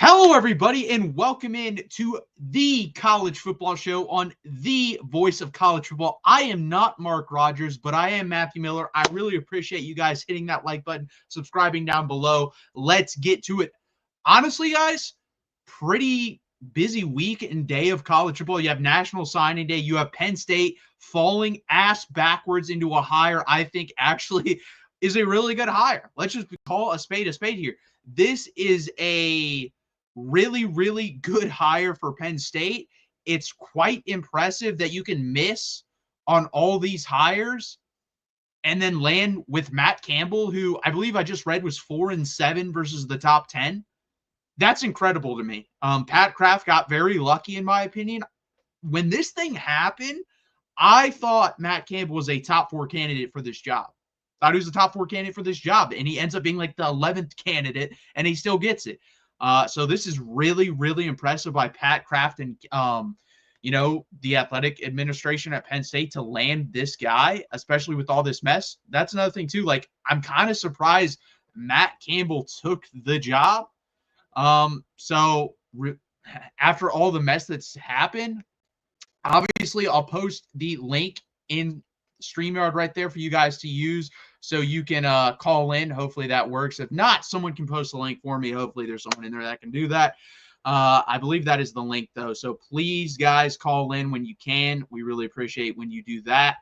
Hello, everybody, and welcome in to the college football show on the voice of college football. I am not Mark Rogers, but I am Matthew Miller. I really appreciate you guys hitting that like button, subscribing down below. Let's get to it. Honestly, guys, pretty busy week and day of college football. You have National Signing Day. You have Penn State falling ass backwards into a hire I think actually is a really good hire. Let's just call a spade here. This is a really, really good hire for Penn State. It's quite impressive that you can miss on all these hires and then land with Matt Campbell, who I believe I just read was 4-7 versus the top 10. That's incredible to me. Pat Kraft got very lucky, in my opinion. When this thing happened, I thought Matt Campbell was a top 4 candidate for this job. Thought he was a top 4 candidate for this job, and he ends up being like the 11th candidate, and he still gets it. So this is really, really impressive by Pat Kraft and, the athletic administration at Penn State to land this guy, especially with all this mess. That's another thing, too. Like, I'm kind of surprised Matt Campbell took the job. After all the mess that's happened, obviously I'll post the link in StreamYard right there for you guys to use so you can call in. Hopefully that works. If not, someone can post a link for me. Hopefully there's someone in there that can do that. I believe that is the link, though. So please, guys, call in when you can. We really appreciate when you do that.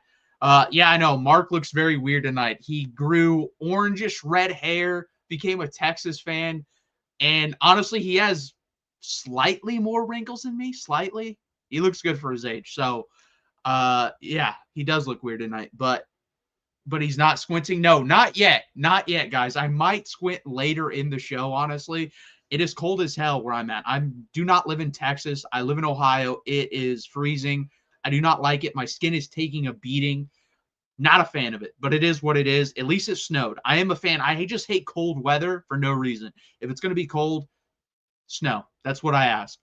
Yeah, I know. Mark looks very weird tonight. He grew orangish red hair, became a Texas fan, and honestly, he has slightly more wrinkles than me. Slightly. He looks good for his age. So, yeah, he does look weird tonight, but he's not squinting. No, not yet. Not yet, guys. I might squint later in the show, honestly. It is cold as hell where I'm at. I do not live in Texas. I live in Ohio. It is freezing. I do not like it. My skin is taking a beating. Not a fan of it, but it is what it is. At least it snowed. I am a fan. I just hate cold weather for no reason. If it's going to be cold, snow. That's what I ask.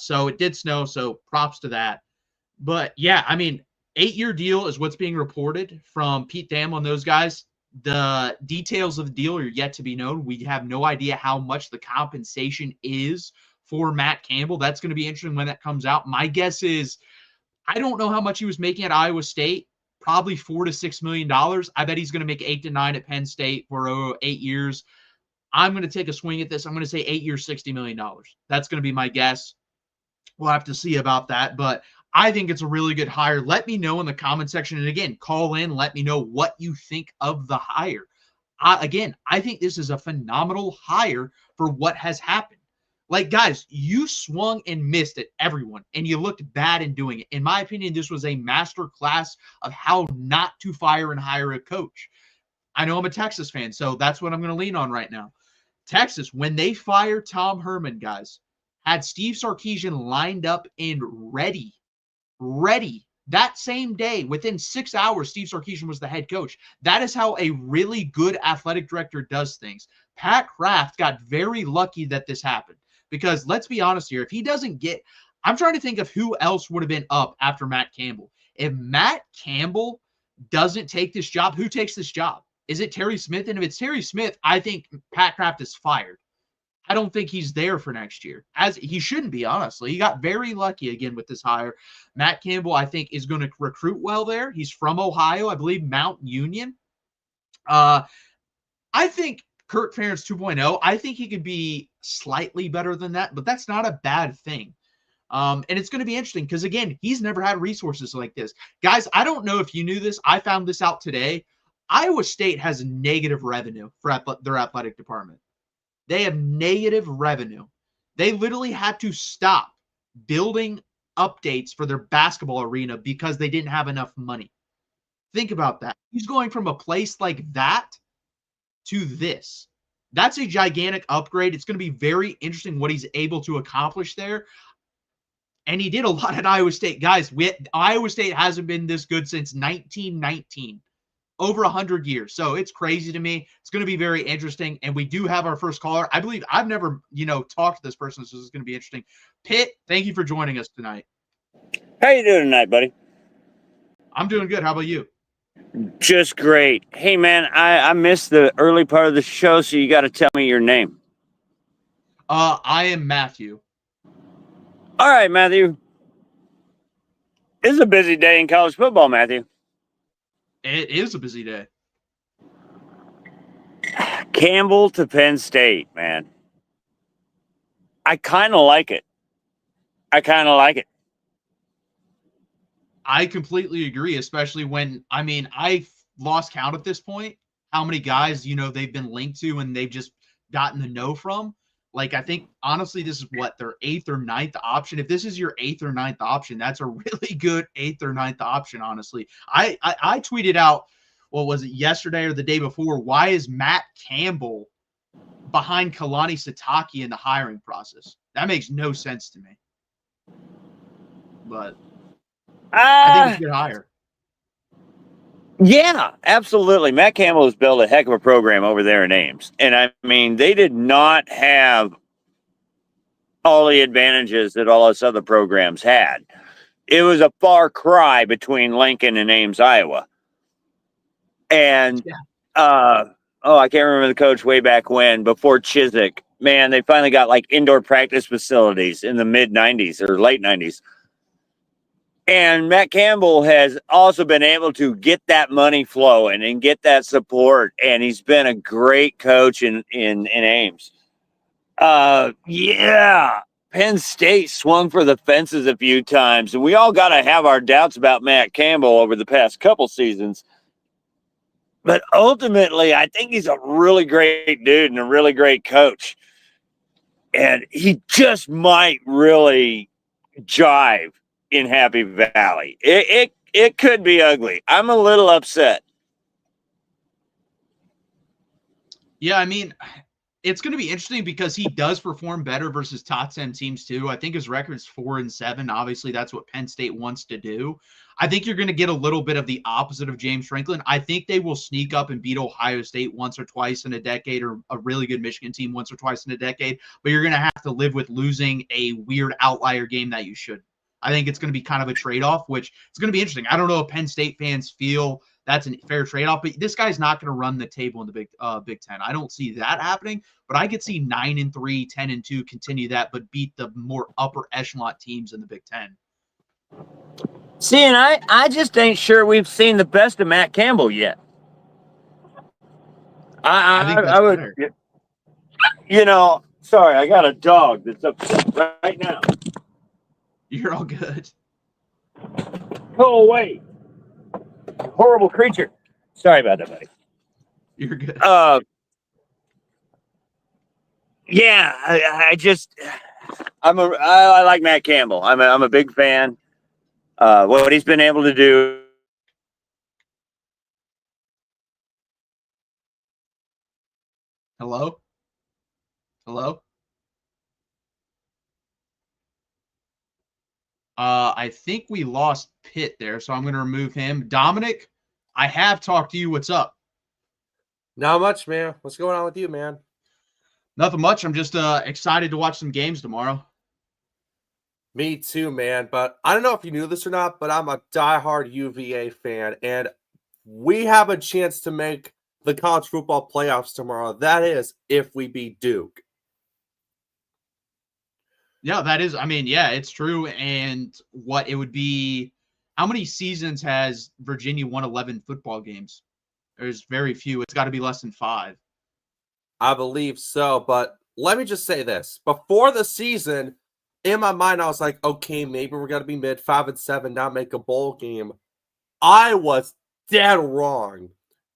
So it did snow, so props to that. But, yeah, I mean, 8-year deal is what's being reported from Pete Thamel and those guys. The details of the deal are yet to be known. We have no idea how much the compensation is for Matt Campbell. That's going to be interesting when that comes out. My guess is I don't know how much he was making at Iowa State, probably $4 to $6 million. I bet he's going to make 8 to 9 at Penn State for 8 years. I'm going to take a swing at this. I'm going to say 8 years, $60 million. That's going to be my guess. We'll have to see about that, but I think it's a really good hire. Let me know in the comment section. And again, call in. Let me know what you think of the hire. Again, I think this is a phenomenal hire for what has happened. Like, guys, you swung and missed at everyone, and you looked bad in doing it. In my opinion, this was a master class of how not to fire and hire a coach. I know I'm a Texas fan, so that's what I'm going to lean on right now. Texas, when they fired Tom Herman, guys, had Steve Sarkisian lined up and ready that same day. Within 6 hours, Steve Sarkisian was the head coach. That is how a really good athletic director does things. Pat Kraft got very lucky that this happened because let's be honest here. If he doesn't get, I'm trying to think of who else would have been up after Matt Campbell. If Matt Campbell doesn't take this job, who takes this job? Is it Terry Smith? And if it's Terry Smith, I think Pat Kraft is fired. I don't think he's there for next year, as he shouldn't be, honestly. He got very lucky again with this hire. Matt Campbell, I think, is going to recruit well there. He's from Ohio, I believe, Mount Union. I think Kurt Ferentz 2.0, I think he could be slightly better than that, but that's not a bad thing. And it's going to be interesting because, again, he's never had resources like this. Guys, I don't know if you knew this. I found this out today. Iowa State has negative revenue for their athletic department. They have negative revenue. They literally had to stop building updates for their basketball arena because they didn't have enough money. Think about that. He's going from a place like that to this. That's a gigantic upgrade. It's going to be very interesting what he's able to accomplish there. And he did a lot at Iowa State. Guys, Iowa State hasn't been this good since 1919. Over 100 years. So it's crazy to me. It's going to be very interesting. And we do have our first caller. I believe I've never, talked to this person, so this is going to be interesting. Pitt, thank you for joining us tonight. How you doing tonight, buddy? I'm doing good. How about you? Just great. Hey, man, I missed the early part of the show, so you got to tell me your name. I am Matthew. All right, Matthew. It's a busy day in college football, Matthew. It is a busy day. Campbell to Penn State, man. I kind of like it. I completely agree, especially when, I've lost count at this point, how many guys, they've been linked to and they've just gotten the no from. Like, I think, honestly, this is what, their 8th or 9th option. If this is your 8th or 9th option, that's a really good 8th or 9th option, honestly. I tweeted out, what was it, yesterday or the day before, why is Matt Campbell behind Kalani Sitake in the hiring process? That makes no sense to me. But I think it's a good hire. Yeah, absolutely. Matt Campbell has built a heck of a program over there in Ames. And I mean, they did not have all the advantages that all us other programs had. It was a far cry between Lincoln and Ames, Iowa. And, I can't remember the coach way back when, before Chiswick. Man, they finally got like indoor practice facilities in the mid 90s or late 90s. And Matt Campbell has also been able to get that money flowing and get that support. And he's been a great coach in Ames. Yeah, Penn State swung for the fences a few times. And we all got to have our doubts about Matt Campbell over the past couple seasons. But ultimately, I think he's a really great dude and a really great coach. And he just might really jive in Happy Valley. It could be ugly. I'm a little upset. Yeah, it's going to be interesting because he does perform better versus top 10 teams too. I think his record's 4-7. Obviously, that's what Penn State wants to do. I think you're going to get a little bit of the opposite of James Franklin. I think they will sneak up and beat Ohio State once or twice in a decade, or a really good Michigan team once or twice in a decade. But you're going to have to live with losing a weird outlier game that you should. I think it's going to be kind of a trade-off, which is going to be interesting. I don't know if Penn State fans feel that's a fair trade-off, but this guy's not going to run the table in the Big Ten. I don't see that happening, but I could see 9-3, 10-2 continue that, but beat the more upper echelon teams in the Big Ten. See, and I just ain't sure we've seen the best of Matt Campbell yet. I think that's would, fair. Sorry, I got a dog that's upset right now. You're all good. Go away. Horrible creature. Sorry about that, buddy. You're good. Yeah, I like Matt Campbell. I'm a big fan. What he's been able to do. Hello? I think we lost Pitt there, so I'm going to remove him. Dominic, I have talked to you. What's up? Not much, man. What's going on with you, man? Nothing much. I'm just excited to watch some games tomorrow. Me too, man. But I don't know if you knew this or not, but I'm a diehard UVA fan, and we have a chance to make the college football playoffs tomorrow. That is, if we beat Duke. Yeah, that is. It's true. And what it would be, how many seasons has Virginia won 11 football games? There's very few. It's got to be less than 5. I believe so. But let me just say this. Before the season, in my mind, I was like, okay, maybe we're going to be mid 5-7, not make a bowl game. I was dead wrong.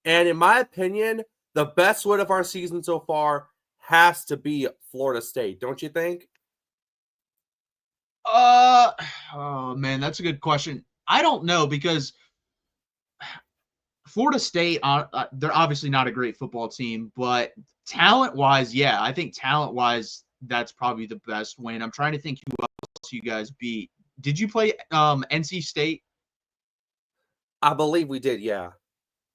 And in my opinion, the best win of our season so far has to be Florida State. Don't you think? Oh man, that's a good question. I don't know, because Florida State, they're obviously not a great football team, but talent-wise, yeah, I think talent-wise, that's probably the best win. I'm trying to think who else you guys beat. Did you play NC State? I believe we did, yeah.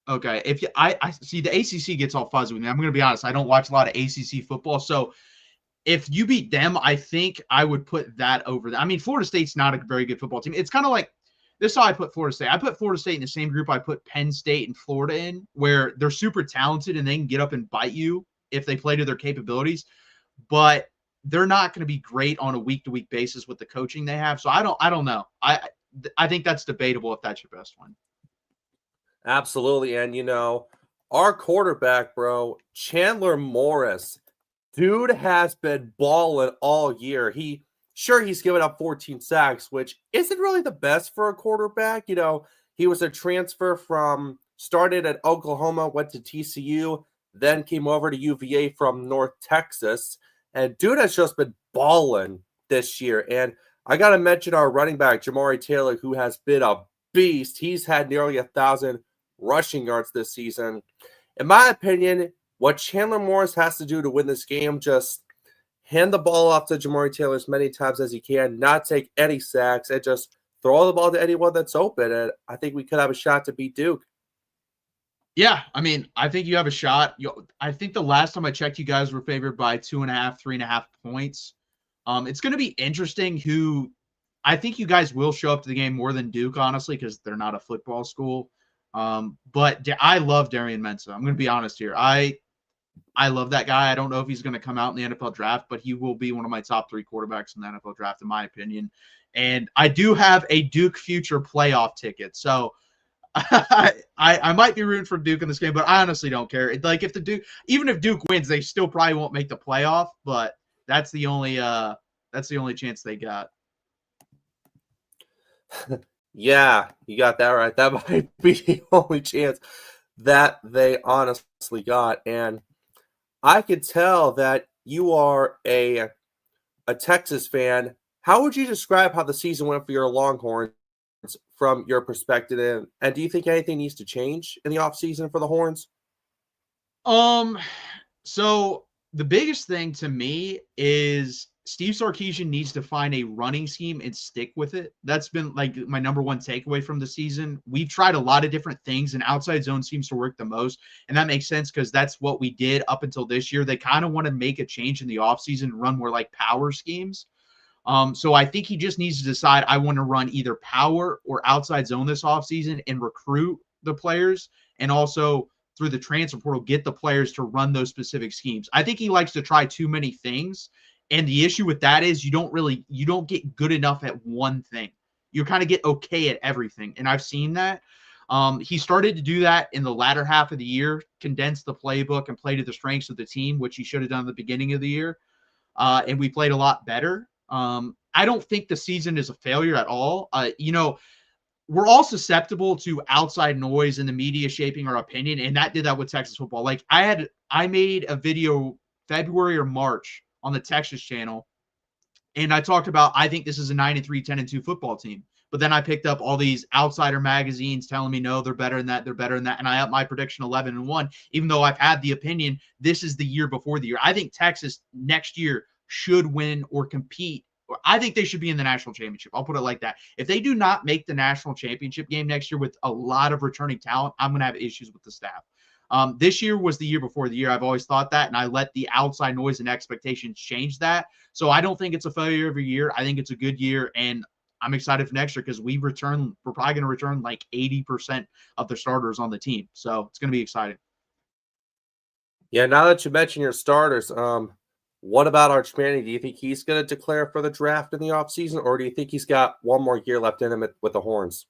Okay. If you, I see, the ACC gets all fuzzy with me. I'm going to be honest. I don't watch a lot of ACC football, so if you beat them, I think I would put that over them. Florida State's not a very good football team. It's kind of like this is how I put Florida State. I put Florida State in the same group I put Penn State and Florida in, where they're super talented and they can get up and bite you if they play to their capabilities. But they're not going to be great on a week-to-week basis with the coaching they have. So I don't know. I think that's debatable if that's your best one. Absolutely. And, our quarterback, bro, Chandler Morris, dude has been balling all year. He's given up 14 sacks, which isn't really the best for a quarterback. He was a transfer started at Oklahoma, went to TCU, then came over to UVA from North Texas. And dude has just been balling this year. And I got to mention our running back, Jamari Taylor, who has been a beast. He's had nearly 1,000 rushing yards this season. In my opinion, what Chandler Morris has to do to win this game, just hand the ball off to Jamari Taylor as many times as he can, not take any sacks, and just throw the ball to anyone that's open. And I think we could have a shot to beat Duke. Yeah, I mean, I think you have a shot. I think the last time I checked, you guys were favored by 2.5, 3.5 points. It's going to be interesting I think you guys will show up to the game more than Duke, honestly, because they're not a football school. But I love Darian Mensah. I'm going to be honest here. I love that guy. I don't know if he's going to come out in the NFL draft, but he will be one of my top 3 quarterbacks in the NFL draft, in my opinion. And I do have a Duke future playoff ticket. So I might be rooting for Duke in this game, but I honestly don't care. Like even if Duke wins, they still probably won't make the playoff, but that's the only chance they got. Yeah, you got that right. That might be the only chance that they honestly got. And I could tell that you are a Texas fan. How would you describe how the season went for your Longhorns from your perspective? And do you think anything needs to change in the offseason for the Horns? So the biggest thing to me is Steve Sarkisian needs to find a running scheme and stick with it. That's been like my number one takeaway from the season. We've tried a lot of different things, and outside zone seems to work the most. And that makes sense because that's what we did up until this year. They kind of want to make a change in the offseason and run more like power schemes. So I think he just needs to decide, I want to run either power or outside zone this offseason and recruit the players, and also through the transfer portal, get the players to run those specific schemes. I think he likes to try too many things. And the issue with that is you don't get good enough at one thing. You kind of get okay at everything. And I've seen that. He started to do that in the latter half of the year, condense the playbook and play to the strengths of the team, which he should have done at the beginning of the year. And we played a lot better. I don't think the season is a failure at all. We're all susceptible to outside noise and the media shaping our opinion, and that did that with Texas football. Like I made a video February or March on the Texas channel, and I talked about, I think this is a 9-3, 10-2 football team. But then I picked up all these outsider magazines telling me, no, they're better than that, they're better than that. And I upped my prediction 11-1, even though I've had the opinion this is the year before the year. I think Texas next year should win or compete. I think they should be in the national championship. I'll put it like that. If they do not make the national championship game next year with a lot of returning talent, I'm going to have issues with the staff. This year was the year before the year. I've always thought that, and I let the outside noise and expectations change that. So I don't think it's a failure every year. I think it's a good year, and I'm excited for next year because we're probably going to return like 80% of the starters on the team. So it's going to be exciting. Yeah, now that you mention your starters, what about Arch Manning? Do you think he's going to declare for the draft in the offseason, or do you think he's got one more year left in him with the Horns?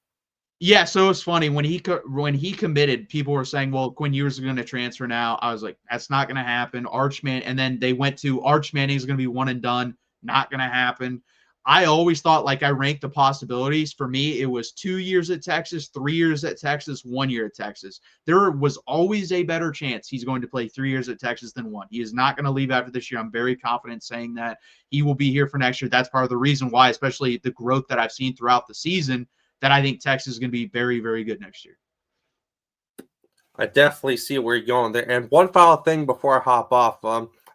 Yeah, so it's funny. When he committed, people were saying, well, Quinn Ewers is going to transfer now. I was like, that's not going to happen. And then they went to Arch Manning is going to be one and done. Not going to happen. I always thought, like, I ranked the possibilities. For me, it was 2 years at Texas, 3 years at Texas, 1 year at Texas. There was always a better chance he's going to play 3 years at Texas than 1. He is not going to leave after this year. I'm very confident saying that. He will be here for next year. That's part of the reason why, especially the growth that I've seen throughout the season, that I think Texas is going to be very, very good next year. I definitely see where you're going there. And one final thing before I hop off,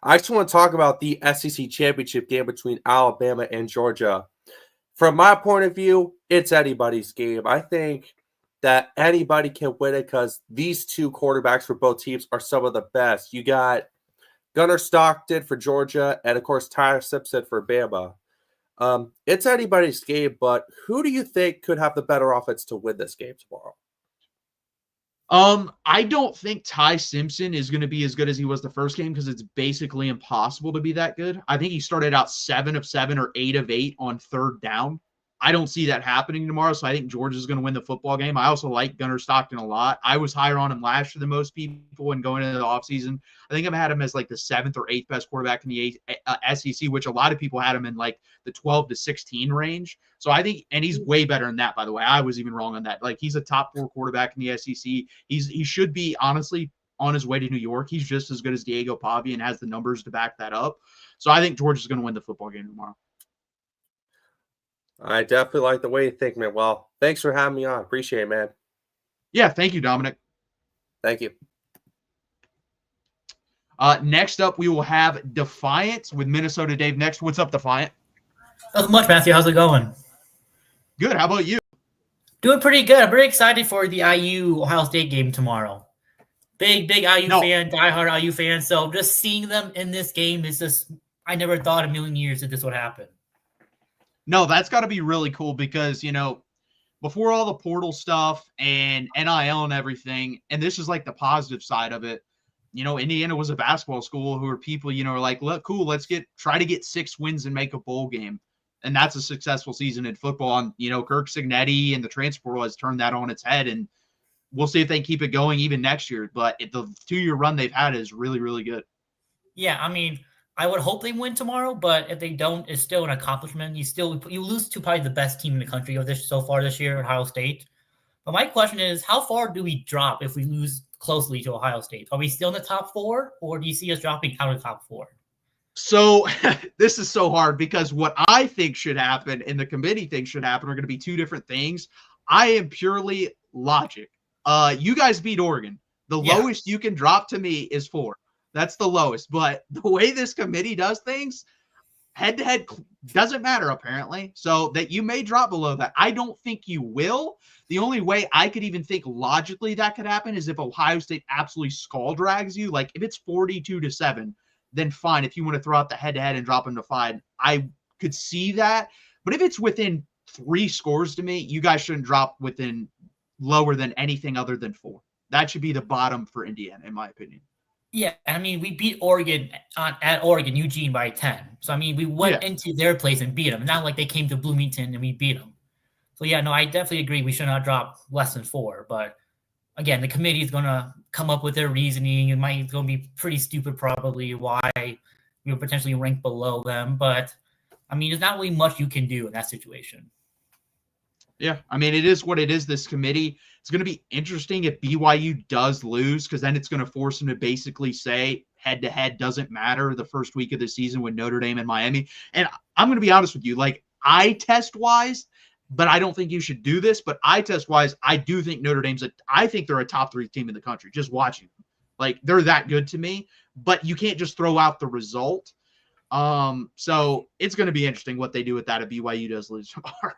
I just want to talk about the SEC championship game between Alabama and Georgia. From my point of view, it's anybody's game. I think that anybody can win it because these two quarterbacks for both teams are some of the best. You got Gunnar Stockton for Georgia and, of course, Tyler Simpson for Bama. It's anybody's game, but who do you think could have the better offense to win this game tomorrow? I don't think Ty Simpson is going to be as good as he was the first game because it's basically impossible to be that good. I think he started out 7 of 7 or 8 of 8 on third down. I don't see that happening tomorrow, so I think Georgia is going to win the football game. I also like Gunnar Stockton a lot. I was higher on him last year than most people when going into the offseason. I think I've had him as like the 7th or 8th best quarterback in the SEC, which a lot of people had him in like the 12 to 16 range. So I think, and he's way better than that, by the way. I was even wrong on that. Like, he's a top 4 quarterback in the SEC. He should be, honestly, on his way to New York. He's just as good as Diego Pavia and has the numbers to back that up. So I think Georgia's going to win the football game tomorrow. I definitely like the way you think, man. Well, thanks for having me on. Appreciate it, man. Yeah, thank you, Dominic. Thank you. Next up, we will have Defiant with Minnesota Dave next. What's up, Defiant? Not much, Matthew. How's it going? Good. How about you? Doing pretty good. I'm very excited for the IU Ohio State game tomorrow. Big IU fan, diehard IU fan. So just seeing them in this game is just, I never thought a million years that this would happen. No, that's got to be really cool because, you know, before all the portal stuff and NIL and everything, and this is like the positive side of it, you know, Indiana was a basketball school who are people, you know, are like, look, cool, let's try to get 6 wins and make a bowl game. And that's a successful season in football. And, you know, Kirk Cignetti and the transfer portal has turned that on its head. And we'll see if they keep it going even next year. But the 2-year run they've had is really, really good. Yeah, I mean, I would hope they win tomorrow, but if they don't, it's still an accomplishment. You lose to probably the best team in the country so far this year, Ohio State. But my question is, how far do we drop if we lose closely to Ohio State? Are we still in the top 4, or do you see us dropping out of the top 4? So this is so hard because what I think should happen and the committee thinks should happen are going to be 2 different things. I am purely logic. You guys beat Oregon. The lowest you can drop to me is 4. That's the lowest. But the way this committee does things, head-to-head doesn't matter, apparently. So that you may drop below that. I don't think you will. The only way I could even think logically that could happen is if Ohio State absolutely skull drags you. Like, if it's 42-7, then fine. If you want to throw out the head-to-head and drop them to 5, I could see that. But if it's within 3 scores to me, you guys shouldn't drop within lower than anything other than 4. That should be the bottom for Indiana, in my opinion. Yeah, I mean, we beat Oregon at Oregon, Eugene, by 10. So, I mean, we went into their place and beat them. Not like they came to Bloomington and we beat them. So, yeah, no, I definitely agree. We should not drop less than 4. But, again, the committee is going to come up with their reasoning. It's going to be pretty stupid probably why we would potentially rank below them. But, I mean, there's not really much you can do in that situation. Yeah, I mean, it is what it is, this committee. It's going to be interesting if BYU does lose because then it's going to force them to basically say head-to-head doesn't matter the first week of the season with Notre Dame and Miami. And I'm going to be honest with you, like, eye test-wise, but I don't think you should do this, but eye test-wise, I do think Notre Dame's I think they're a top 3 team in the country, just watching them. Like, they're that good to me, but you can't just throw out the result. So it's going to be interesting what they do with that if BYU does lose tomorrow.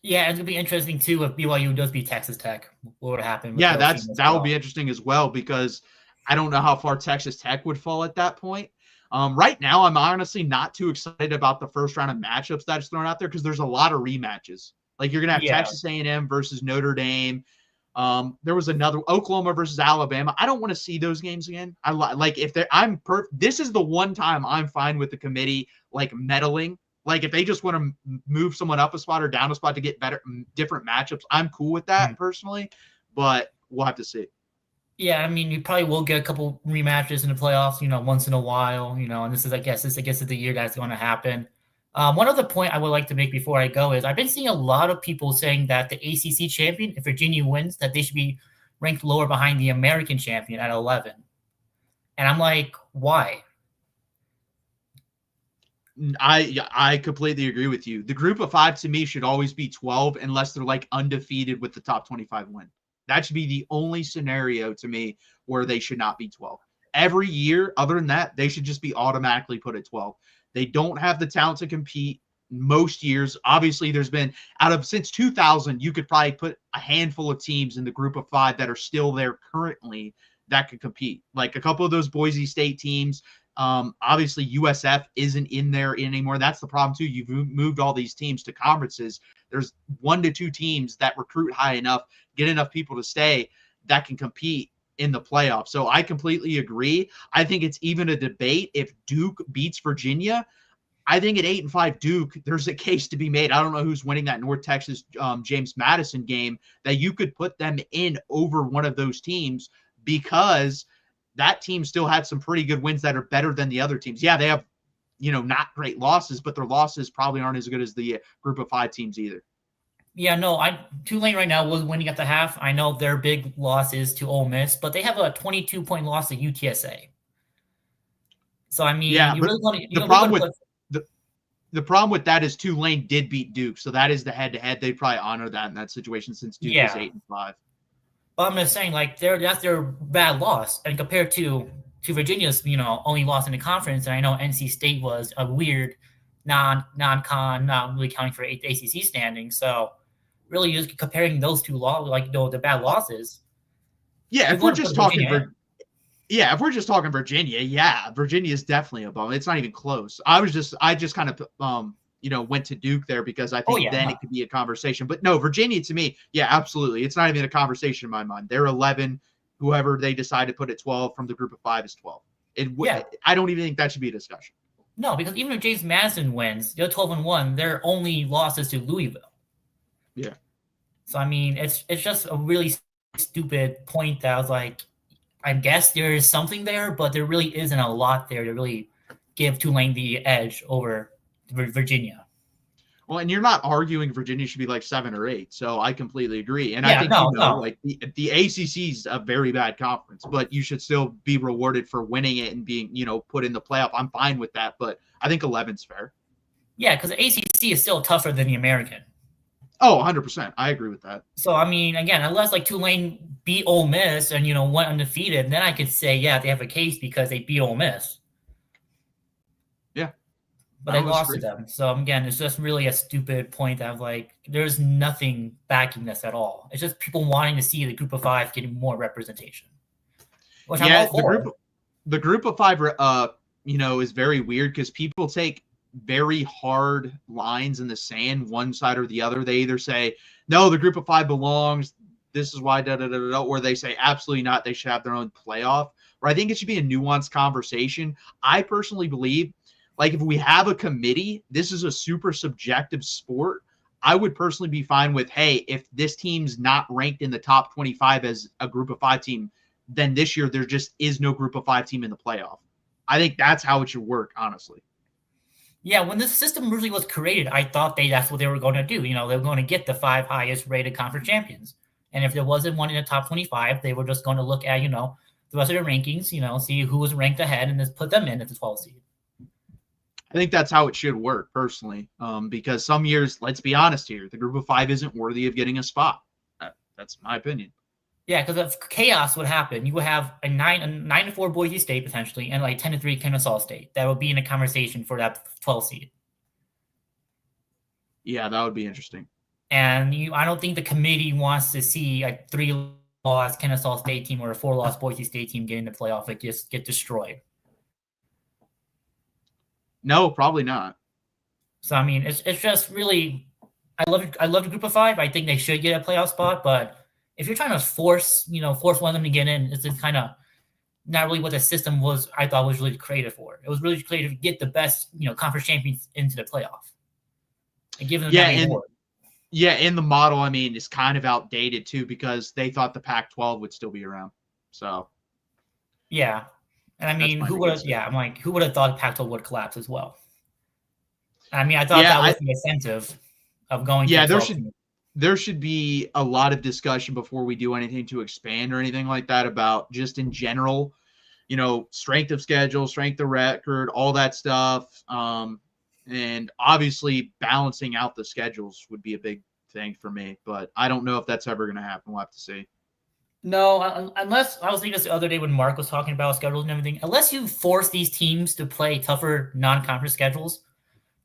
Yeah, it's going to be interesting, too, if BYU does beat Texas Tech. What would happen? Yeah, that would be interesting as well because I don't know how far Texas Tech would fall at that point. Right now, I'm honestly not too excited about the first round of matchups that's thrown out there because there's a lot of rematches. Like, you're going to have Texas A&M versus Notre Dame. There was another Oklahoma versus Alabama. I don't want to see those games again. This is the one time I'm fine with the committee, like, meddling. Like, if they just want to move someone up a spot or down a spot to get different matchups, I'm cool with that personally, but we'll have to see. Yeah, I mean, you probably will get a couple rematches in the playoffs, once in a while, and this is, I guess, is the year that's going to happen. One other point I would like to make before I go is I've been seeing a lot of people saying that the ACC champion, if Virginia wins, that they should be ranked lower behind the American champion at 11. And I'm like, why? I completely agree with you. The group of 5 to me should always be 12 unless they're like undefeated with the top 25 win. That should be the only scenario to me where they should not be 12. Every year, other than that, they should just be automatically put at 12. They don't have the talent to compete most years. Obviously, there's been since 2000, you could probably put a handful of teams in the group of 5 that are still there currently that could compete. Like a couple of those Boise State teams. Obviously USF isn't in there anymore. That's the problem too. You've moved all these teams to conferences. There's 1 to 2 teams that recruit high enough, get enough people to stay. that can compete in the playoffs. So I completely agree. I think it's even a debate if Duke beats Virginia. I think at 8-5 Duke, there's a case to be made. I don't know who's winning that North Texas James Madison game, that you could put them in over one of those teams, because that team still had some pretty good wins that are better than the other teams. Yeah, they have, not great losses, but their losses probably aren't as good as the group of 5 teams either. Yeah, no, Tulane right now was winning at the half. I know their big loss is to Ole Miss, but they have a 22-point loss to UTSA. So I mean, yeah, you really want to. The problem with that is Tulane did beat Duke, so that is the head-to-head. They'd probably honor that in that situation, since Duke is 8-5. But I'm just saying, like, that's their bad loss, and compared to Virginia's, only loss in the conference. And I know NC State was a weird non-con, not really counting for ACC standing. So really, just comparing those two the bad losses. Yeah, if we're just talking Virginia, Virginia is definitely a bum. It's not even close. I just kind of went to Duke there because I think it could be a conversation. But no, Virginia to me, yeah, absolutely. It's not even a conversation in my mind. They're 11. Whoever they decide to put at 12 from the group of 5 is 12. I don't even think that should be a discussion. No, because even if James Madison wins, they're 12-1. Their only losses to Louisville. Yeah. So I mean, it's just a really stupid point that I was like, I guess there is something there, but there really isn't a lot there to really give Tulane the edge over Virginia. Well, and you're not arguing Virginia should be like 7 or 8, so I completely agree. And I think like the ACC is a very bad conference, but you should still be rewarded for winning it and being put in the playoff. I'm fine with that, but I think 11's fair. Yeah, because the ACC is still tougher than the American. Oh, 100%. I agree with that. So, I mean, again, unless like Tulane beat Ole Miss and, went undefeated, then I could say, yeah, they have a case because they beat Ole Miss. Yeah. But they lost to them. So, again, it's just really a stupid point that like, there's nothing backing this at all. It's just people wanting to see the group of 5 getting more representation. Which I'm all for. The group of 5, is very weird because people take very hard lines in the sand, one side or the other. They either say, no, the group of 5 belongs, this is why, or they say, absolutely not, they should have their own playoff. Or I think it should be a nuanced conversation. I personally believe, like, if we have a committee, this is a super subjective sport. I would personally be fine with, hey, if this team's not ranked in the top 25 as a group of 5 team, then this year there just is no group of 5 team in the playoff. I think that's how it should work, honestly. Yeah, when this system originally was created, I thought that's what they were going to do. They were going to get the 5 highest rated conference champions. And if there wasn't one in the top 25, they were just going to look at, the rest of their rankings, see who was ranked ahead and just put them in at the 12th seed. I think that's how it should work, personally, because some years, let's be honest here, the group of 5 isn't worthy of getting a spot. That's my opinion. Yeah, because if chaos would happen, you would have a 9-4 Boise State potentially, and like 10-3 Kennesaw State. That would be in a conversation for that 12 seed. Yeah, that would be interesting. And I don't think the committee wants to see a 3-loss Kennesaw State team or a 4-loss Boise State team get in the playoff and just get destroyed. No, probably not. So I mean, it's just really, I love the group of 5. I think they should get a playoff spot, but if you're trying to force one of them to get in, it's just kind of not really what the system was. I thought was really created for. It was really created to get the best, conference champions into the playoff and give them that award. Yeah, in the model, I mean, it's kind of outdated too because they thought the Pac-12 would still be around. So, yeah, and I mean, who would have? Yeah, I'm like, who would have thought Pac-12 would collapse as well? I mean, I thought that was the incentive of going. Yeah, there should be a lot of discussion before we do anything to expand or anything like that about just in general, strength of schedule, strength of record, all that stuff. And obviously balancing out the schedules would be a big thing for me, but I don't know if that's ever going to happen. We'll have to see. No, unless I was thinking this the other day when Mark was talking about schedules and everything, unless you force these teams to play tougher non-conference schedules,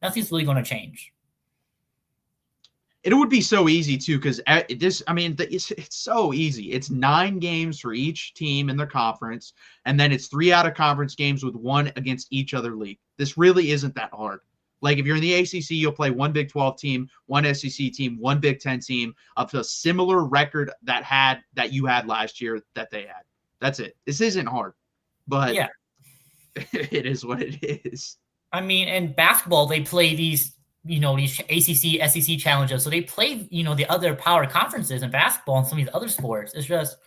nothing's really going to change. It would be so easy too, because it's so easy. It's 9 games for each team in their conference, and then it's 3 out of conference games with 1 against each other league. This really isn't that hard. Like if you're in the ACC, you'll play one Big 12 team, one SEC team, one Big 10 team of a similar record that you had last year that they had. That's it. This isn't hard, but Yeah. it is what it is. I mean, in basketball, they play these ACC, SEC challenges. So they play, the other power conferences in basketball and some of these other sports. It's just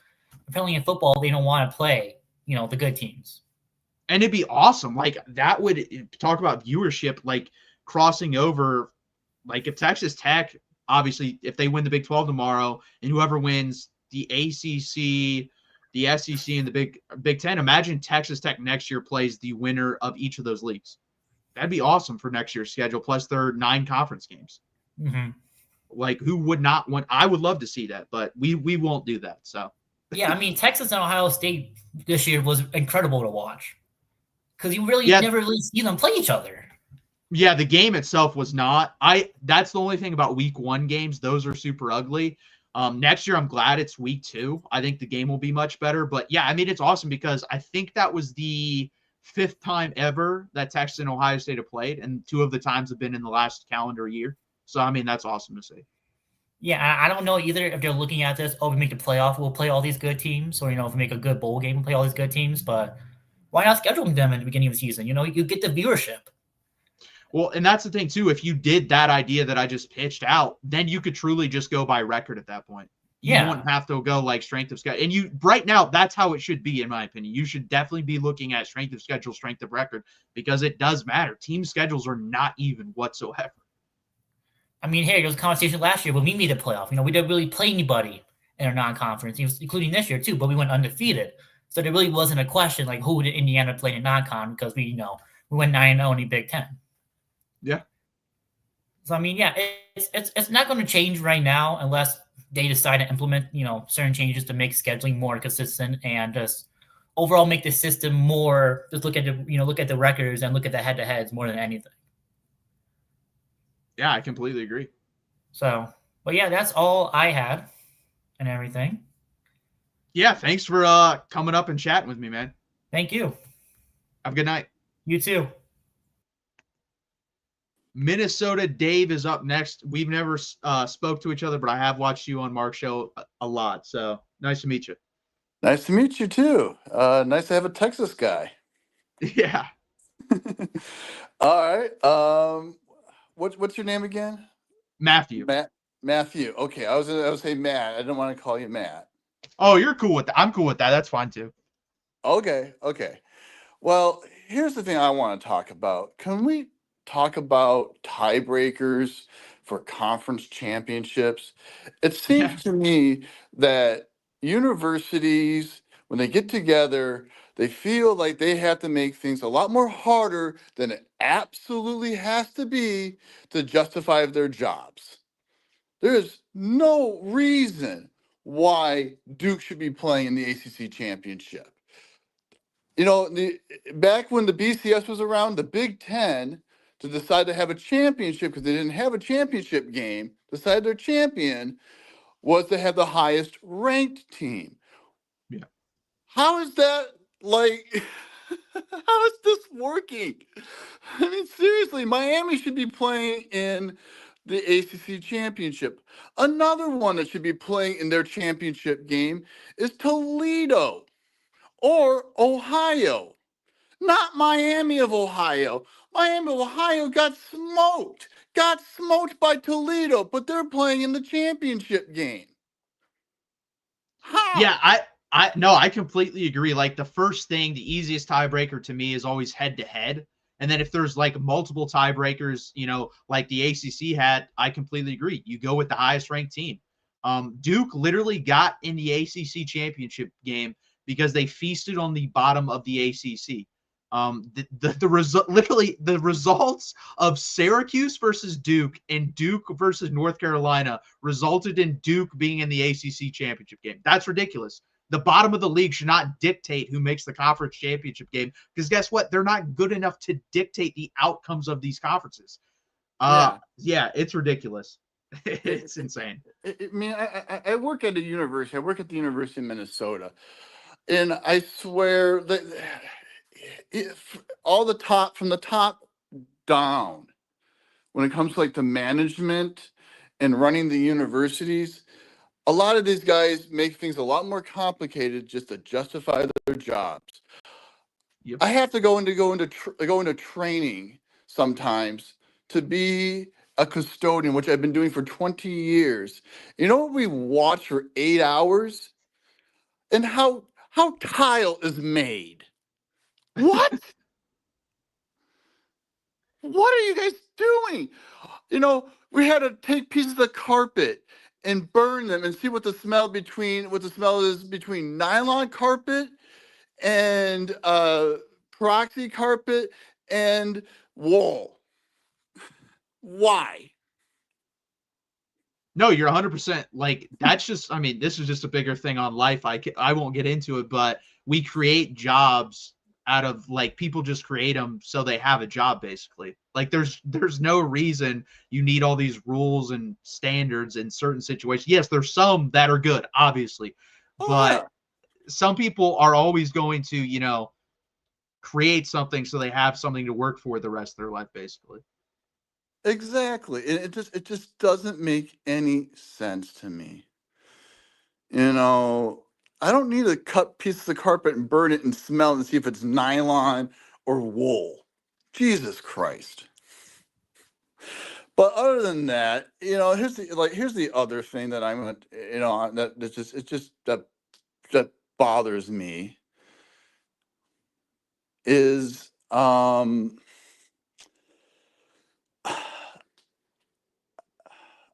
apparently in football, they don't want to play, the good teams. And it'd be awesome. Like that would talk about viewership, like crossing over. Like if Texas Tech, obviously, if they win the Big 12 tomorrow, and whoever wins the ACC, the SEC, and the Big 10, imagine Texas Tech next year plays the winner of each of those leagues. That'd be awesome for next year's schedule, plus their 9 conference games. Mm-hmm. Like, who would not want? I would love to see that, but we won't do that. So, yeah, I mean, Texas and Ohio State this year was incredible to watch because you really never really see them play each other. Yeah, the game itself was not. That's the only thing about week 1 games; those are super ugly. Next year, I'm glad it's week 2. I think the game will be much better. But yeah, I mean, it's awesome because I think that was the 5th time ever that Texas and Ohio State have played, and 2 of the times have been in the last calendar year. So, I mean, that's awesome to see. Yeah, I don't know either if they're looking at this, we make the playoff, we'll play all these good teams, or, if we make a good bowl game, we'll play all these good teams, but why not scheduling them in the beginning of the season? You get the viewership. Well, and that's the thing, too. If you did that idea that I just pitched out, then you could truly just go by record at that point. You wouldn't have to go like strength of schedule. And right now, that's how it should be, in my opinion. You should definitely be looking at strength of schedule, strength of record, because it does matter. Team schedules are not even whatsoever. I mean, hey, there was a conversation last year when we made the playoff. We didn't really play anybody in our non-conference, including this year too, but we went undefeated. So there really wasn't a question like who did Indiana play in non-con because we went 9-0 in the Big 10. Yeah. So I mean, yeah, it's not going to change right now unless they decide to implement certain changes to make scheduling more consistent and just overall make the system more. Just look at the records and look at the head-to-heads more than anything. Yeah, I completely agree. So, but yeah, that's all I had and everything. Yeah, thanks for coming up and chatting with me, man. Thank you. Have a good night. You too. Minnesota Dave is up next. We've never spoke to each other, but I have watched you on Mark's show a lot. So nice to meet you. Nice to meet you too. Nice to have a Texas guy. Yeah. All right. What's your name again? Matthew. Matthew. Okay, I was gonna say Matt. I didn't want to call you Matt. Oh, you're cool with that. I'm cool with that. That's fine too. Okay. Well, here's the thing I want to talk about. Can we talk about tiebreakers for conference championships? It seems to me that universities, when they get together, they feel like they have to make things a lot more harder than it absolutely has to be to justify their jobs. There is no reason why Duke should be playing in the ACC championship. Back when the BCS was around, the Big Ten, to decide to have a championship, because they didn't have a championship game, decided their champion was to have the highest ranked team. Yeah. How is that how is this working? I mean, seriously, Miami should be playing in the ACC championship. Another one that should be playing in their championship game is Toledo or Ohio. Not Miami of Ohio. Miami of Ohio got smoked by Toledo, but they're playing in the championship game. How? Yeah, I completely agree. Like the first thing, the easiest tiebreaker to me is always head to head. And then if there's like multiple tiebreakers, like the ACC had, I completely agree. You go with the highest ranked team. Duke literally got in the ACC championship game because they feasted on the bottom of the ACC. The results of Syracuse versus Duke and Duke versus North Carolina resulted in Duke being in the ACC championship game. That's ridiculous. The bottom of the league should not dictate who makes the conference championship game because guess what? They're not good enough to dictate the outcomes of these conferences. Yeah, it's ridiculous. It's insane. I work at a university. I work at the University of Minnesota, and I swear that from the top down, when it comes to like the management and running the universities, a lot of these guys make things a lot more complicated just to justify their jobs. Yep. I have to go into training sometimes to be a custodian, which I've been doing for 20 years. You know what we watch for 8 hours? And how tile is made. What? What are you guys doing? You know, we had to take pieces of carpet and burn them and see what the smell is between nylon carpet and proxy carpet and wool. Why? No, you're 100% like that's just, I mean, this is just a bigger thing on life. I won't get into it, but we create jobs out of like people just create them so they have a job basically. Like there's no reason you need all these rules and standards in certain situations. Yes, there's some that are good, obviously, Oh but yeah. some people are always going to, you know, create something so they have something to work for the rest of their life basically. Exactly. It just doesn't make any sense to me. You know, I don't need to cut pieces of carpet and burn it and smell it and see if it's nylon or wool. Jesus Christ. But other than that, you know, here's the other thing that I'm gonna, you know, that bothers me is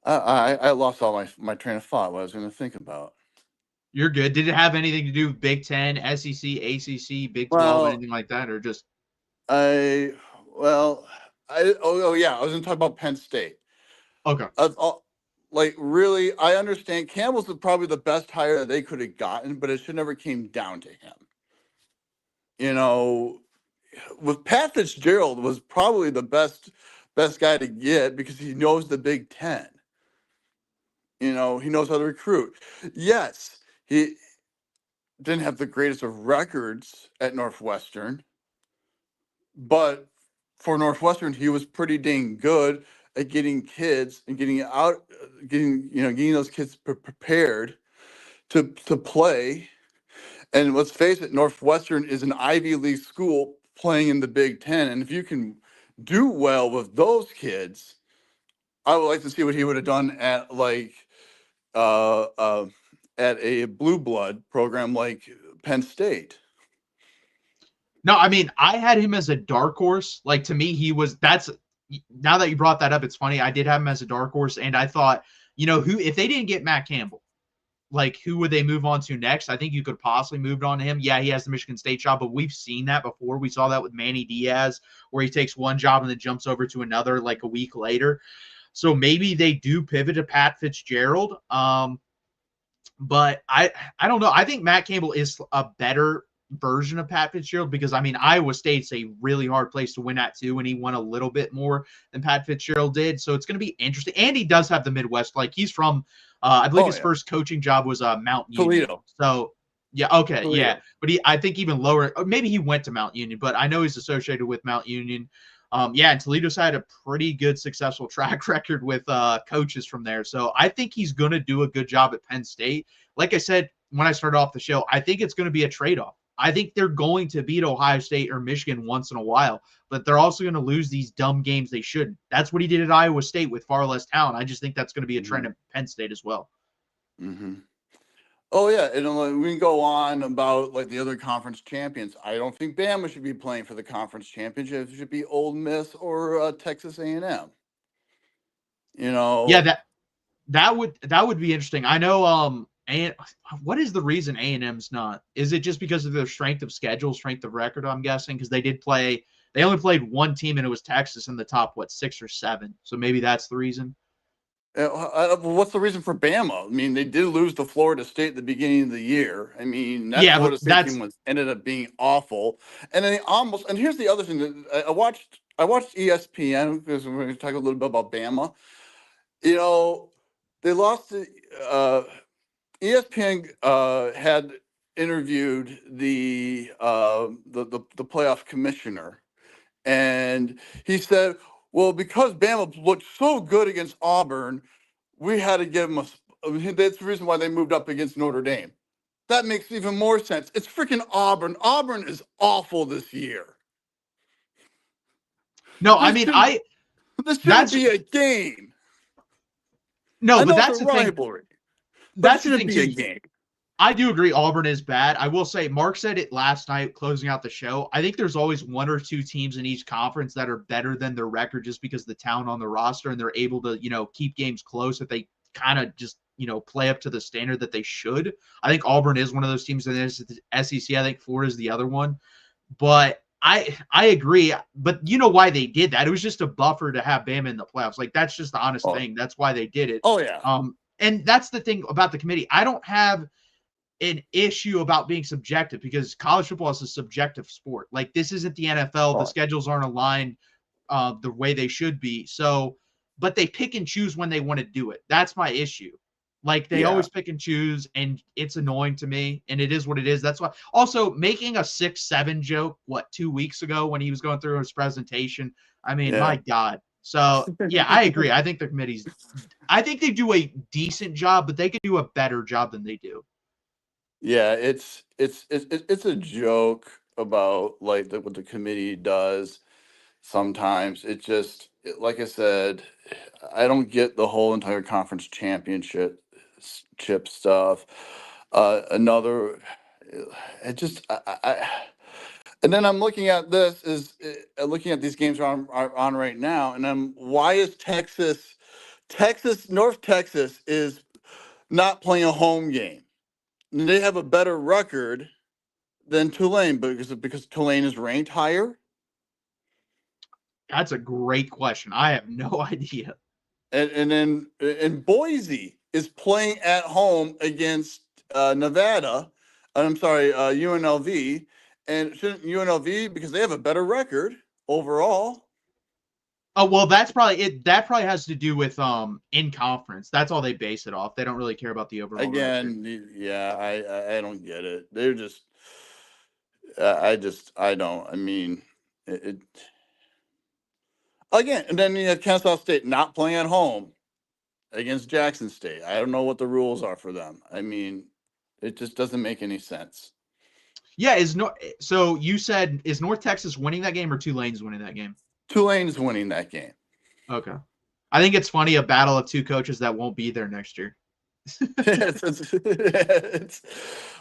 I lost all my train of thought. What I was going to think about. You're good. Did it have anything to do with Big 10, SEC, ACC, Big 12, Well, anything like that, or just I well oh yeah, I was going to talk about Penn State. okay? Like really, I understand Campbell's probably the best hire that they could have gotten, but it should never came down to him. You know, with Pat Fitzgerald was probably the best guy to get because he knows the Big Ten. You know, he knows how to recruit. Yes, he didn't have the greatest of records at Northwestern, but for Northwestern, he was pretty dang good at getting kids and getting those kids prepared to play. And let's face it, Northwestern is an Ivy League school playing in the Big Ten, and if you can do well with those kids, I would like to see what he would have done at uh, uh, at a blue blood program like Penn State. No, I mean, I had him as a dark horse. Like to me, that's now that you brought that up, it's funny. I did have him as a dark horse, and I thought, you know, who if they didn't get Matt Campbell, like who would they move on to next? I think you could possibly moved on to him. Yeah, he has the Michigan State job, but we've seen that before. We saw that with Manny Diaz, where he takes one job and then jumps over to another like a week later. So maybe they do pivot to Pat Fitzgerald. But I don't know. I think Matt Campbell is a better version of Pat Fitzgerald because I mean Iowa State's a really hard place to win at too, and he won a little bit more than Pat Fitzgerald did. So it's going to be interesting. And he does have the Midwest. Like he's from, I believe his first coaching job was Mount Union. Toledo. So yeah, okay, Toledo. yeah. But I think even lower. Maybe he went to Mount Union, but I know he's associated with Mount Union. Yeah, and Toledo's had a pretty good successful track record with coaches from there. So I think he's going to do a good job at Penn State. Like I said when I started off the show, I think it's going to be a trade-off. I think they're going to beat Ohio State or Michigan once in a while, but they're also going to lose these dumb games they shouldn't. That's what he did at Iowa State with far less talent. I just think that's going to be a trend at Penn State as well. Mm-hmm. Oh yeah, and we can go on about like the other conference champions. I don't think Bama should be playing for the conference championship. It should be Ole Miss or Texas A&M. You know. Yeah, that would be interesting. I know. And what is the reason A&M's not? Is it just because of their strength of schedule, strength of record? I'm guessing because they only played one team and it was Texas in the top 6 or 7. So maybe that's the reason. What's the reason for Bama? I mean, they did lose to Florida State at the beginning of the year. I mean, that Yeah, Florida but State team ended up being awful. And then and here's the other thing that I watched ESPN because we're going to talk a little bit about Bama. You know, they lost to ESPN had interviewed the playoff commissioner, and he said, Well, because Bama looked so good against Auburn, we had to give them that's the reason why they moved up against Notre Dame. That makes even more sense. It's freaking Auburn. Auburn is awful this year. No, I This mean, shouldn't, this shouldn't that's be a game. no, I but know it's that's a the thing. rivalry, but it That's the shouldn't thing be a too. game. I do agree Auburn is bad. I will say Mark said it last night closing out the show. I think there's always one or two teams in each conference that are better than their record just because of the talent on the roster and they're able to, keep games close if they kind of just, play up to the standard that they should. I think Auburn is one of those teams in the SEC. I think Florida is the other one. But I agree. But you know why they did that? It was just a buffer to have Bama in the playoffs. Like that's just the honest thing. That's why they did it. Oh yeah. And that's the thing about the committee. I don't have an issue about being subjective because college football is a subjective sport. Like this isn't the NFL. The schedules aren't aligned the way they should be. So, but they pick and choose when they want to do it. That's my issue. Like they always pick and choose, and it's annoying to me. And it is what it is. That's why. Also, making a 6-7 joke 2 weeks ago when he was going through his presentation. I mean, my God. So yeah, I agree. I think the committee's. I think they do a decent job, but they could do a better job than they do. Yeah, it's a joke about like what the committee does. Sometimes like I said, I don't get the whole entire conference championship chip stuff. Another, it just and then I'm looking at looking at these games are on right now, and why is North Texas is not playing a home game? They have a better record than Tulane because Tulane is ranked higher. That's a great question. I have no idea. And then Boise is playing at home against Nevada. I'm sorry, UNLV, and shouldn't UNLV because they have a better record overall. Oh well, that's probably it. That probably has to do with in conference. That's all they base it off. They don't really care about the overall record. Yeah, I don't get it. They're just I don't. I mean, it again, and then you have Kennesaw State not playing at home against Jackson State. I don't know what the rules are for them. I mean, it just doesn't make any sense. Yeah, so you said is North Texas winning that game or Tulane's winning that game? Tulane's winning that game. Okay. I think it's funny a battle of two coaches that won't be there next year.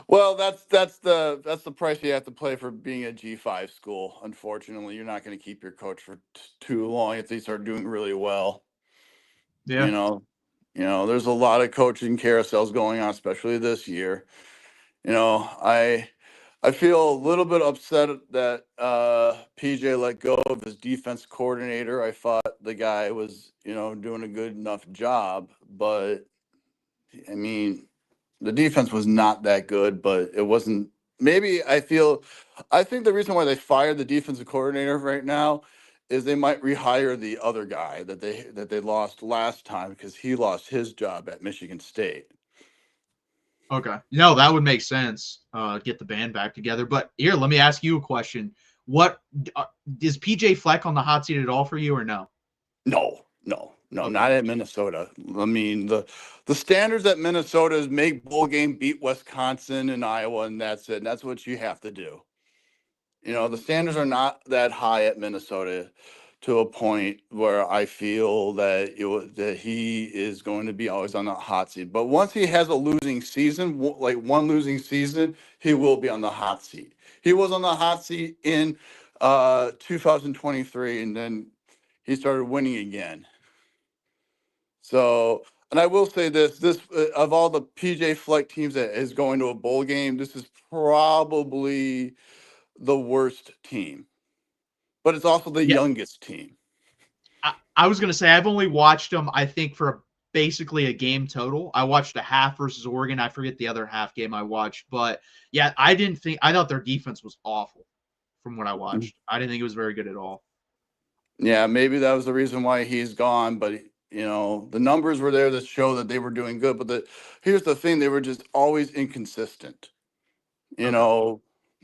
Well, that's the price you have to pay for being a G5 school. Unfortunately, you're not going to keep your coach for too long if they start doing really well. Yeah. There's a lot of coaching carousels going on, especially this year. I feel a little bit upset that PJ let go of his defense coordinator. I thought the guy was, doing a good enough job, but I mean, the defense was not that good, but it wasn't. Maybe I think the reason why they fired the defensive coordinator right now is they might rehire the other guy that they lost last time because he lost his job at Michigan State. Okay. No, that would make sense. Get the band back together. But here, let me ask you a question. What is PJ Fleck on the hot seat at all for you or no? No, okay. Not at Minnesota. I mean, the standards at Minnesota is make bowl game, beat Wisconsin and Iowa, and that's it. And that's what you have to do. The standards are not that high at Minnesota to a point where I feel that that he is going to be always on the hot seat. But once he has a losing season, like one losing season, he will be on the hot seat. He was on the hot seat in 2023, and then he started winning again. So, and I will say this of all the PJ Fleck teams that is going to a bowl game, this is probably the worst team, but it's also the youngest team. I was going to say, I've only watched them, I think, for basically a game total. I watched a half versus Oregon. I forget the other half game I watched, but yeah, I thought their defense was awful from what I watched. I didn't think it was very good at all. Yeah, maybe that was the reason why he's gone, but the numbers were there that show that they were doing good, but here's the thing, they were just always inconsistent.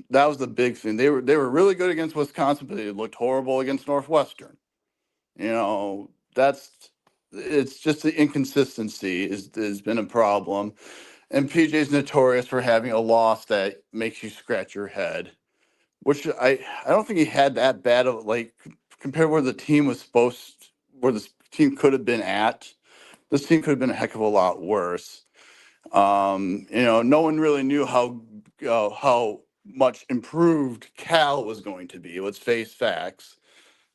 That was the big thing. They were really good against Wisconsin, but they looked horrible against Northwestern. It's just the inconsistency has been a problem. And PJ's notorious for having a loss that makes you scratch your head, which I don't think he had that bad of, like, compared where the team was where this team could have been at. This team could have been a heck of a lot worse. No one really knew how much improved Cal was going to be. Let's face facts.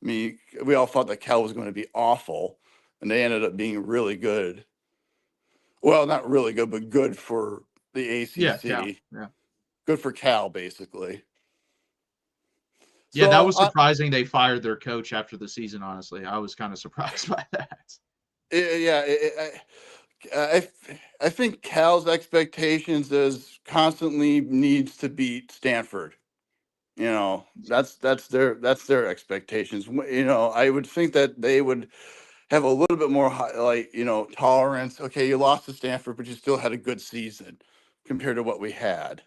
I mean, we all thought that Cal was going to be awful, and they ended up being really good. Well, not really good, but good for the ACC. Yeah, Cal. Yeah. Good for Cal, basically. Yeah, that was surprising. They fired their coach after the season. Honestly, I was kind of surprised by that. I think Cal's expectations is constantly needs to beat Stanford. That's their expectations. I would think that they would have a little bit more tolerance. Okay, you lost to Stanford, but you still had a good season compared to what we had.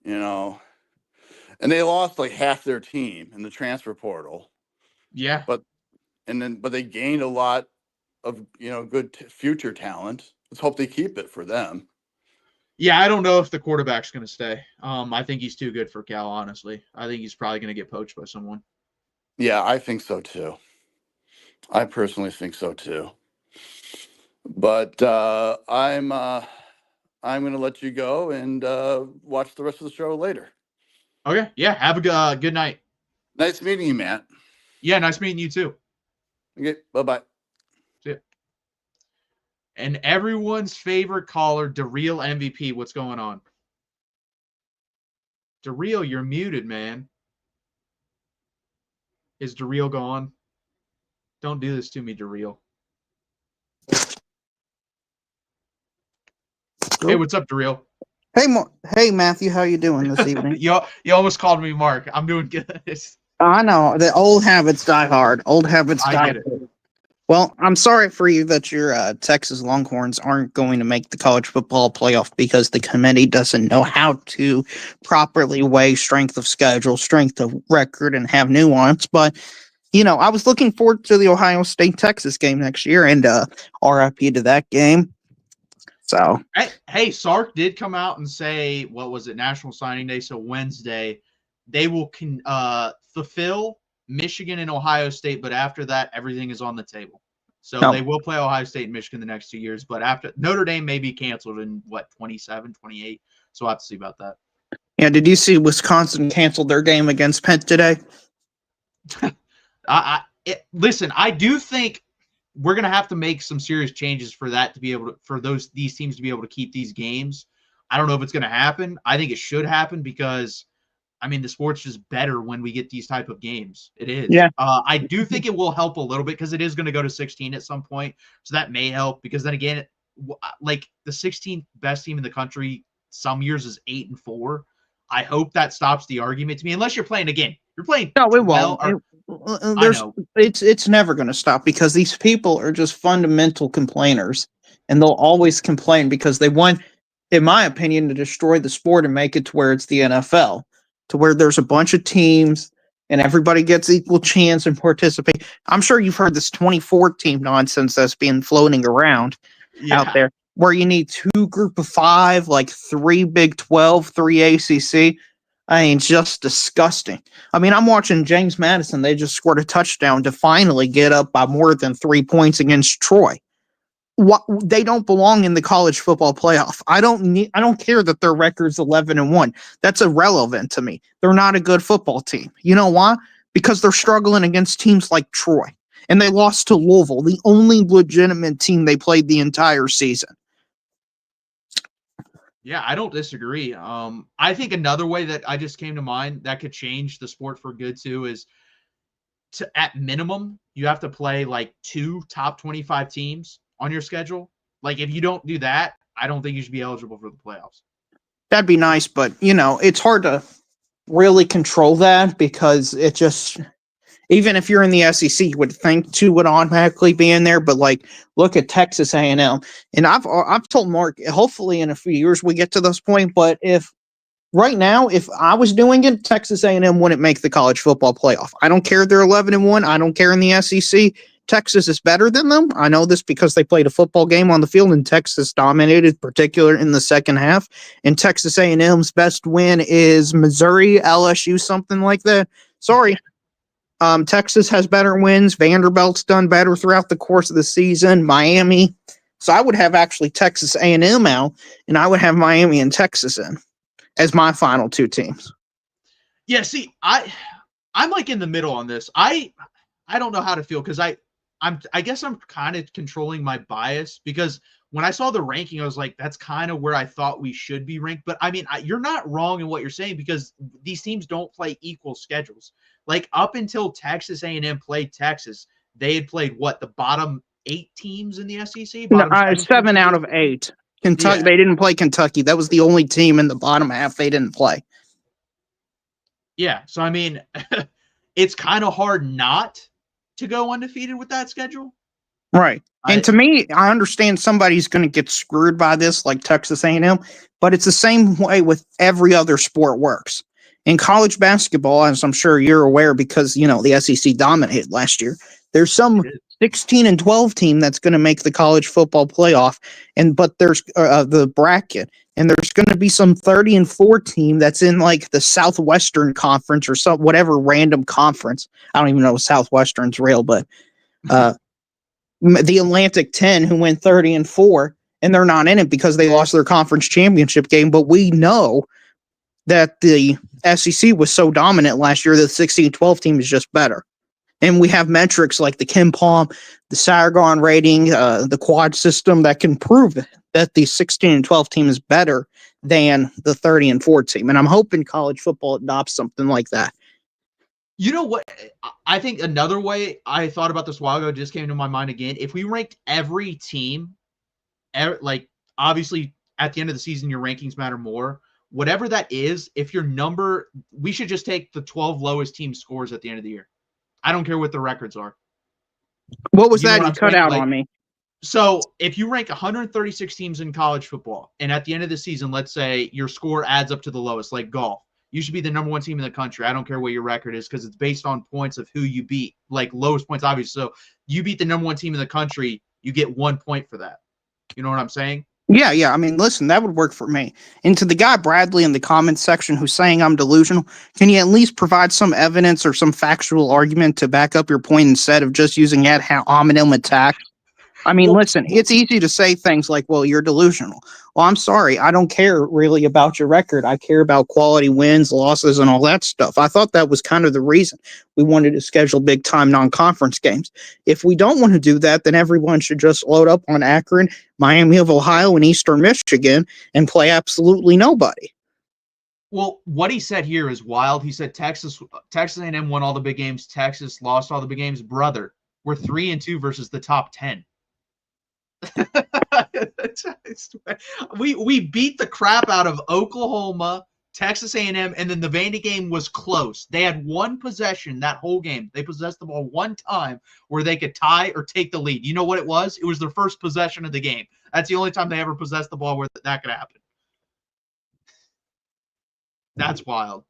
And they lost like half their team in the transfer portal. Yeah. But they gained a lot of good future talent. Let's hope they keep it for them. Yeah, I don't know if the quarterback's going to stay. I think he's too good for Cal, honestly. I think he's probably going to get poached by someone. Yeah, I think so too. I personally think so too. But I'm going to let you go and watch the rest of the show later. Okay. Yeah. Have a good night. Nice meeting you, Matt. Yeah. Nice meeting you too. Okay. Bye-bye. See ya. And everyone's favorite caller, DeReal MVP. What's going on? DeReal, you're muted, man. Is DeReal gone? Don't do this to me, DeReal. Hey, what's up, DeReal? Hey, Matthew, how you doing this evening? you almost called me Mark. I'm doing good. I know the old habits die hard. Old habits die hard. Well, I'm sorry for you that your Texas Longhorns aren't going to make the college football playoff because the committee doesn't know how to properly weigh strength of schedule, strength of record, and have nuance. But I was looking forward to the Ohio State-Texas game next year, and RIP to that game. So hey, Sark did come out and say, what was it, National Signing Day? So Wednesday, they will fulfill Michigan and Ohio State, but after that, everything is on the table. So they will play Ohio State and Michigan the next 2 years, but after Notre Dame may be canceled in 27, 28. So we'll have to see about that. Yeah, did you see Wisconsin canceled their game against Penn today? Listen, I do think we're going to have to make some serious changes for that to be able to, these teams to be able to keep these games. I don't know if it's going to happen. I think it should happen because, the sport's just better when we get these type of games. It is. Yeah. I do think it will help a little bit because it is going to go to 16 at some point. So that may help because then again, like the 16th best team in the country some years is 8-4. I hope that stops the argument to me, unless you're playing again. You're playing. No, it won't. It's never going to stop because these people are just fundamental complainers, and they'll always complain because they want, in my opinion, to destroy the sport and make it to where it's the NFL, to where there's a bunch of teams and everybody gets equal chance and participate. I'm sure you've heard this 24 team nonsense that's been floating around out there, where you need 2 group of 5, like 3 Big 12, 3 ACC. It's just disgusting. I'm watching James Madison. They just scored a touchdown to finally get up by more than 3 points against Troy. They don't belong in the college football playoff. I don't care that their record's 11-1. That's irrelevant to me. They're not a good football team. You know why? Because they're struggling against teams like Troy. And they lost to Louisville, the only legitimate team they played the entire season. Yeah, I don't disagree. I think another way that I just came to mind that could change the sport for good too is at minimum, you have to play like 2 top 25 teams on your schedule. Like if you don't do that, I don't think you should be eligible for the playoffs. That'd be nice, but it's hard to really control that because it just, even if you're in the SEC, you would think 2 would automatically be in there. But like, look at Texas A&M, and I've told Mark, hopefully in a few years we get to this point. But if right now, if I was doing it, Texas A&M wouldn't make the college football playoff. I don't care if they're 11-1. I don't care in the SEC. Texas is better than them. I know this because they played a football game on the field and Texas dominated, particular in the second half. And Texas A&M's best win is Missouri, LSU, something like that. Sorry. Texas has better wins. Vanderbilt's done better throughout the course of the season. Miami. So I would have actually Texas A&M out, and I would have Miami and Texas in as my final two teams. Yeah, see, I'm like in the middle on this. I don't know how to feel because I guess I'm kind of controlling my bias because when I saw the ranking, I was like, that's kind of where I thought we should be ranked. But I mean, you're not wrong in what you're saying because these teams don't play equal schedules. Like up until Texas A&M played Texas, they had played what, the bottom 8 teams in the SEC? No, 7 out of 8. Kentucky, yeah. They didn't play Kentucky. That was the only team in the bottom half they didn't play. Yeah, so I mean, it's kind of hard not to go undefeated with that schedule. Right. And to me, I understand somebody's going to get screwed by this, like Texas A&M, but it's the same way with every other sport works. In college basketball, as I'm sure you're aware, because, you know, the SEC dominated last year, there's some 16 and 12 team that's going to make the college football playoff, but there's the bracket, and there's going to be some 30 and 4 team that's in like the Southwestern Conference or some whatever random conference. I don't even know if Southwestern's real, but the Atlantic 10 who went 30 and 4, and they're not in it because they lost their conference championship game. But we know that the SEC was so dominant last year that the 16-12 team is just better. And we have metrics like the KenPom, the Sargon rating, the quad system that can prove that the 16 and 12 team is better than the 30 and 4 team. And I'm hoping college football adopts something like that. You know what? I think another way I thought about this a while ago just came to my mind again. If we ranked every team, like obviously at the end of the season, your rankings matter more. Whatever that is, if your number, we should just take the 12 lowest team scores at the end of the year. I don't care what the records are. What was that you cut out on me? So if you rank 136 teams in college football, and at the end of the season, let's say your score adds up to the lowest, like golf, you should be the number 1 team in the country. I don't care what your record is because it's based on points of who you beat, like lowest points, obviously. So you beat the number 1 team in the country, you get 1 point for that. You know what I'm saying? Yeah. I mean, listen, that would work for me. And to the guy Bradley in the comments section who's saying I'm delusional, can you at least provide some evidence or some factual argument to back up your point instead of just using ad hominem attack? I mean, listen, it's easy to say things like, well, you're delusional. Well, I'm sorry. I don't care really about your record. I care about quality wins, losses, and all that stuff. I thought that was kind of the reason we wanted to schedule big-time non-conference games. If we don't want to do that, then everyone should just load up on Akron, Miami of Ohio, and Eastern Michigan and play absolutely nobody. Well, what he said here is wild. He said Texas A&M won all the big games. Texas lost all the big games. Brother, we're 3-2 versus the top 10. we beat the crap out of Oklahoma, Texas A&M, and then the Vandy game was close. They had one possession that whole game. They possessed the ball one time where they could tie or take the lead. You know what it was? It was their first possession of the game. That's the only time they ever possessed the ball where that could happen. That's wild.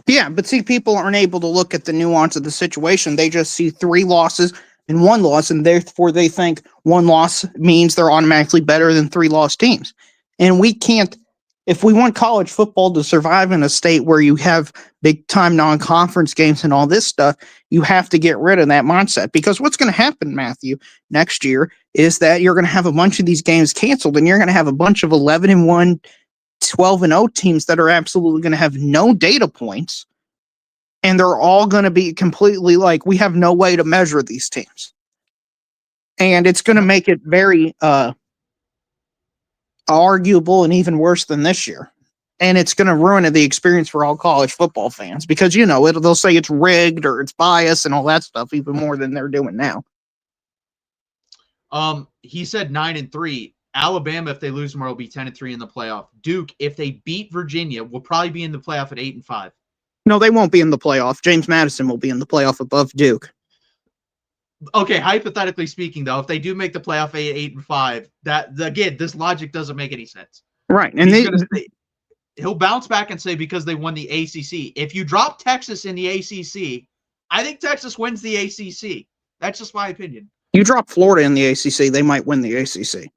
Yeah, but see, people aren't able to look at the nuance of the situation. They just see 3 losses and 1 loss, and therefore they think 1 loss means they're automatically better than 3 lost teams. And we can't, if we want college football to survive in a state where you have big-time non-conference games and all this stuff, you have to get rid of that mindset. Because what's going to happen, Matthew, next year is that you're going to have a bunch of these games canceled, and you're going to have a bunch of 11-1, 12-0 teams that are absolutely going to have no data points. And they're all going to be completely like, we have no way to measure these teams. And it's going to make it very arguable and even worse than this year. And it's going to ruin the experience for all college football fans because, you know, they'll say it's rigged or it's biased and all that stuff even more than they're doing now. He said 9-3. Alabama, if they lose tomorrow, will be 10-3 in the playoff. Duke, if they beat Virginia, will probably be in the playoff at 8-5. No, they won't be in the playoff. James Madison will be in the playoff above Duke. Okay, hypothetically speaking, though, if they do make the playoff 8-5, that again, this logic doesn't make any sense. Right, and he'll bounce back and say because they won the ACC. If you drop Texas in the ACC, I think Texas wins the ACC. That's just my opinion. You drop Florida in the ACC, they might win the ACC.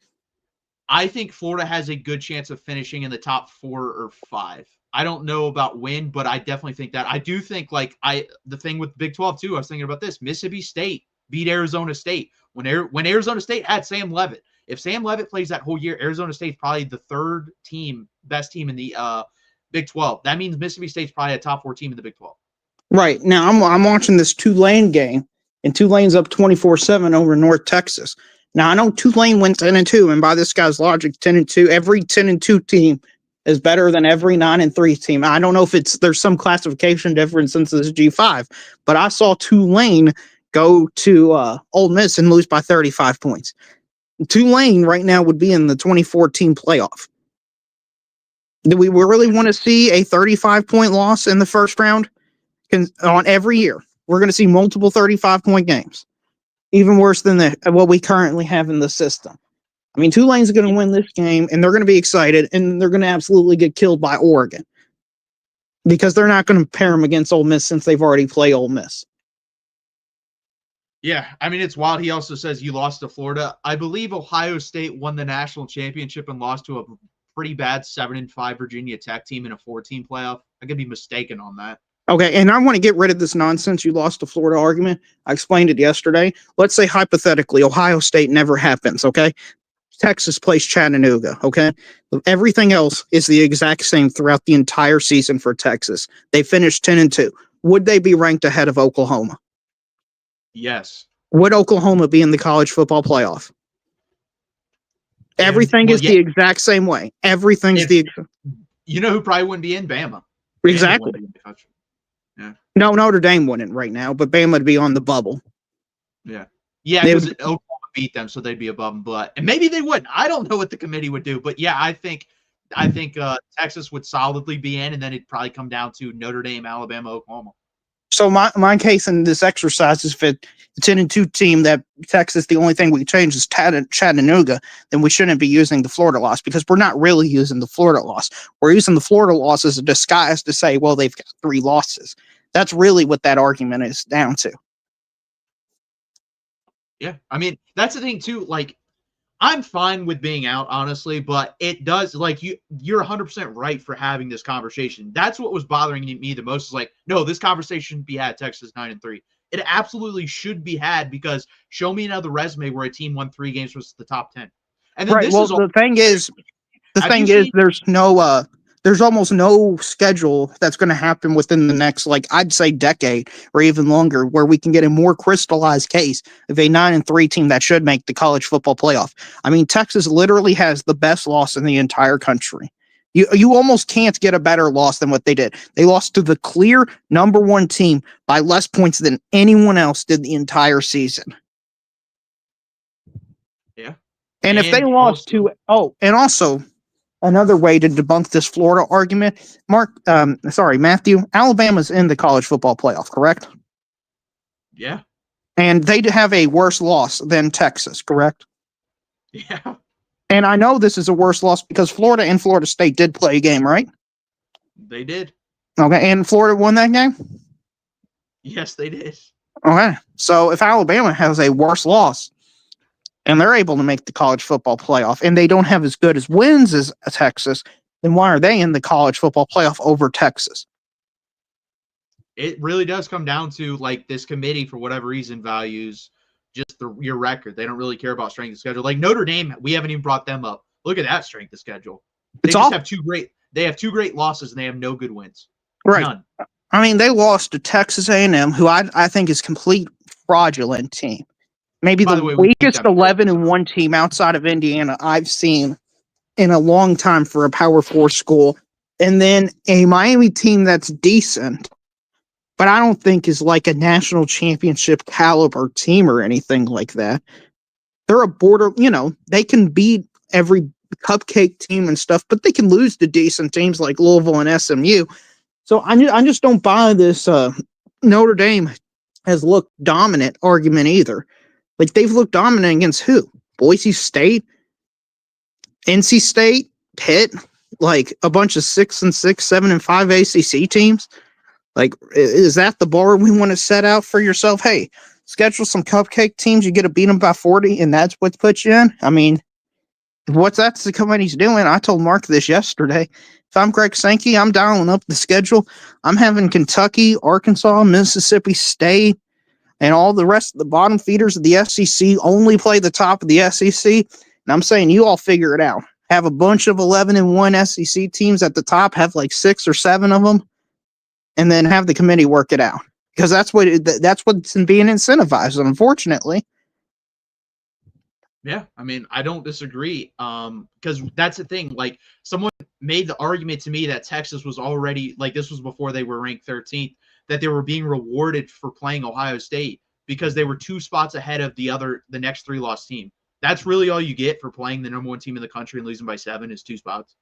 I think Florida has a good chance of finishing in the top 4 or 5. I don't know about win, but I definitely think that. I do think the thing with Big 12 too, I was thinking about this. Mississippi State beat Arizona State when Arizona State had Sam Leavitt. If Sam Leavitt plays that whole year, Arizona State's probably the third best team in the Big 12. That means Mississippi State's probably a top 4 team in the Big 12. Right. Now I'm watching this Tulane game, and Tulane's up 24-7 over North Texas. Now I know Tulane went 10-2, and by this guy's logic, 10-2, every 10-2 team is better than every 9-3 team. I don't know if there's some classification difference since this is G5, but I saw Tulane go to Ole Miss and lose by 35 points. Tulane right now would be in the 2014 playoff. Do we really want to see a 35-point loss in the first round? On every year, we're going to see multiple 35-point games, even worse than what we currently have in the system. I mean, Tulane's going to win this game, and they're going to be excited, and they're going to absolutely get killed by Oregon because they're not going to pair them against Ole Miss since they've already played Ole Miss. Yeah, I mean, it's wild. He also says you lost to Florida. I believe Ohio State won the national championship and lost to a pretty bad 7-5 Virginia Tech team in a 4-team playoff. I could be mistaken on that. Okay, and I want to get rid of this nonsense you lost to Florida argument. I explained it yesterday. Let's say hypothetically Ohio State never happens, okay? Texas plays Chattanooga, okay? Everything else is the exact same throughout the entire season for Texas. They finished 10-2. Would they be ranked ahead of Oklahoma? Yes. Would Oklahoma be in the college football playoff? Everything is the exact same way. Everything's the exact. You know who probably wouldn't be in Bama? Exactly. Yeah. No, Notre Dame wouldn't right now, but Bama would be on the bubble. Yeah. Yeah, because Oklahoma beat them, so they'd be above them. And maybe they wouldn't. I don't know what the committee would do, but yeah, I think Texas would solidly be in, and then it'd probably come down to Notre Dame, Alabama, Oklahoma. So my case in this exercise is if it's a 10-2 team that Texas, the only thing we change is Chattanooga, then we shouldn't be using the Florida loss because we're not really using the Florida loss. We're using the Florida loss as a disguise to say, well, they've got 3 losses. That's really what that argument is down to. Yeah, I mean, that's the thing too. Like, I'm fine with being out, honestly, but it does, like, you're 100% right for having this conversation. That's what was bothering me the most, is like, no, this conversation shouldn't be had, Texas 9-3. It absolutely should be had, because show me another resume where a team won 3 games versus the top 10. And then right. Well, the thing is, there's almost no schedule that's going to happen within the next, like, I'd say decade or even longer, where we can get a more crystallized case of a 9-3 team that should make the college football playoff. I mean, Texas literally has the best loss in the entire country. You almost can't get a better loss than what they did. They lost to the clear number 1 team by less points than anyone else did the entire season. Yeah. And if they lost also another way to debunk this Florida argument, Matthew, Alabama's in the college football playoff, correct? Yeah. And they have a worse loss than Texas, correct? Yeah. And I know this is a worse loss because Florida and Florida State did play a game, right? They did. Okay, and Florida won that game? Yes, they did. Okay, so if Alabama has a worse loss and they're able to make the college football playoff and they don't have as good as wins as Texas, then why are they in the college football playoff over Texas? It really does come down to, like, this committee, for whatever reason, values just your record. They don't really care about strength of schedule. Like Notre Dame, we haven't even brought them up. Look at that strength of schedule. They have 2 great losses and they have no good wins. Right. None. I mean, they lost to Texas A&M, who I think is complete fraudulent team. Maybe the weakest 11-1 team outside of Indiana I've seen in a long time for a Power 4 school. And then a Miami team that's decent, but I don't think is like a national championship caliber team or anything like that. They're a border, they can beat every cupcake team and stuff, but they can lose to decent teams like Louisville and SMU. So I just don't buy this Notre Dame has looked dominant argument either. Like, they've looked dominant against who? Boise State, NC State, Pitt. like a bunch of 6-6, 7-5 ACC teams? Like, is that the bar we want to set out for yourself? Hey, schedule some cupcake teams. You get to beat them by 40, and that's what puts you in. I mean, what that's the company's doing. I told Mark this yesterday. If I'm Greg Sankey, I'm dialing up the schedule. I'm having Kentucky, Arkansas, Mississippi State, and all the rest of the bottom feeders of the SEC only play the top of the SEC. And I'm saying you all figure it out. Have a bunch of 11-1 SEC teams at the top, have like 6 or 7 of them, and then have the committee work it out. Because that's what's being incentivized, unfortunately. Yeah, I mean, I don't disagree. Because that's the thing. Like, someone made the argument to me that Texas was already, like, this was before they were ranked 13th, that they were being rewarded for playing Ohio State because they were 2 spots ahead of the next 3 loss team. That's really all you get for playing the number 1 team in the country and losing by 7 is 2 spots.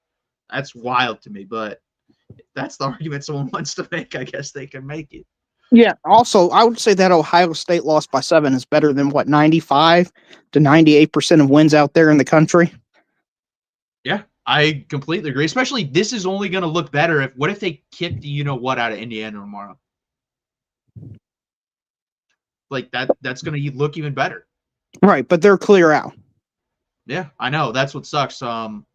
That's wild to me, but if that's the argument someone wants to make, I guess they can make it. Yeah. Also, I would say that Ohio State loss by 7 is better than 95 to 98% of wins out there in the country. Yeah, I completely agree. Especially, this is only going to look better what if they kick the you-know-what out of Indiana tomorrow? Like, that's going to look even better. Right, but they're clear out. Yeah, I know. That's what sucks.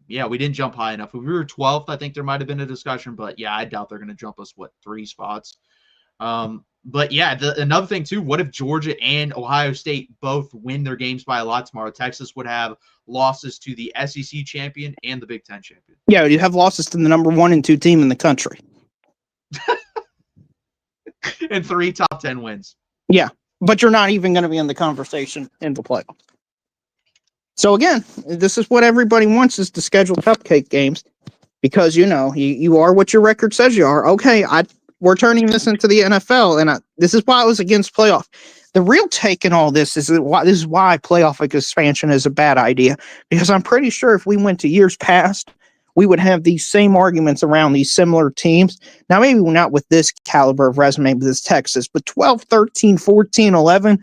Yeah, we didn't jump high enough. If we were 12th, I think there might have been a discussion, but yeah, I doubt they're going to jump us, 3 spots? But yeah, another thing too, what if Georgia and Ohio State both win their games by a lot tomorrow? Texas would have losses to the SEC champion and the Big Ten champion. Yeah, you have losses to the number 1 and 2 team in the country. And 3 top 10 wins. Yeah, but you're not even going to be in the conversation in the playoff. So again, this is what everybody wants, is to schedule cupcake games because, you are what your record says you are. Okay, we're turning this into the NFL, and this is why I was against playoff. The real take in all this is why playoff expansion is a bad idea, because I'm pretty sure if we went to years past, we would have these same arguments around these similar teams. Now, maybe not with this caliber of resume with this Texas, but 12, 13, 14, 11,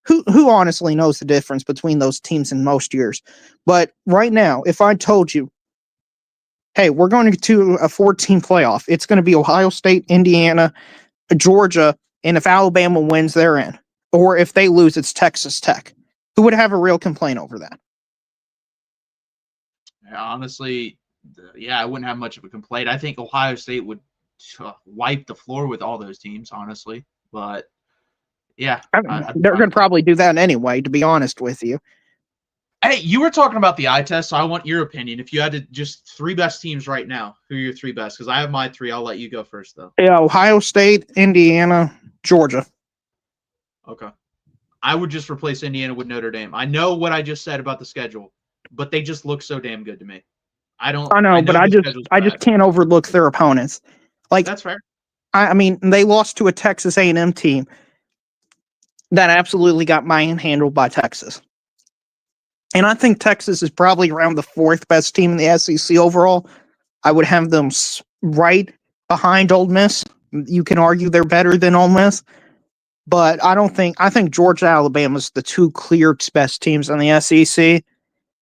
who honestly knows the difference between those teams in most years? But right now, if I told you, hey, we're going to a 14 playoff, it's going to be Ohio State, Indiana, Georgia, and if Alabama wins, they're in. Or if they lose, it's Texas Tech. Who would have a real complaint over that? Honestly, yeah, I wouldn't have much of a complaint. I think Ohio State would wipe the floor with all those teams, honestly. But yeah, they're going to probably do that anyway, to be honest with you. Hey, you were talking about the eye test, so I want your opinion. If you had to just 3 best teams right now, who are your 3 best? Because I have my 3. I'll let you go first, though. Yeah, Ohio State, Indiana, Georgia. Okay. I would just replace Indiana with Notre Dame. I know what I just said about the schedule, but they just look so damn good to me. I know, but I just can't overlook their opponents. Like, that's fair. I mean, they lost to a Texas A&M team that absolutely got manhandled by Texas. And I think Texas is probably around the 4th best team in the SEC overall. I would have them right behind Ole Miss. You can argue they're better than Ole Miss. But I think Georgia, Alabama is the 2 clear best teams in the SEC.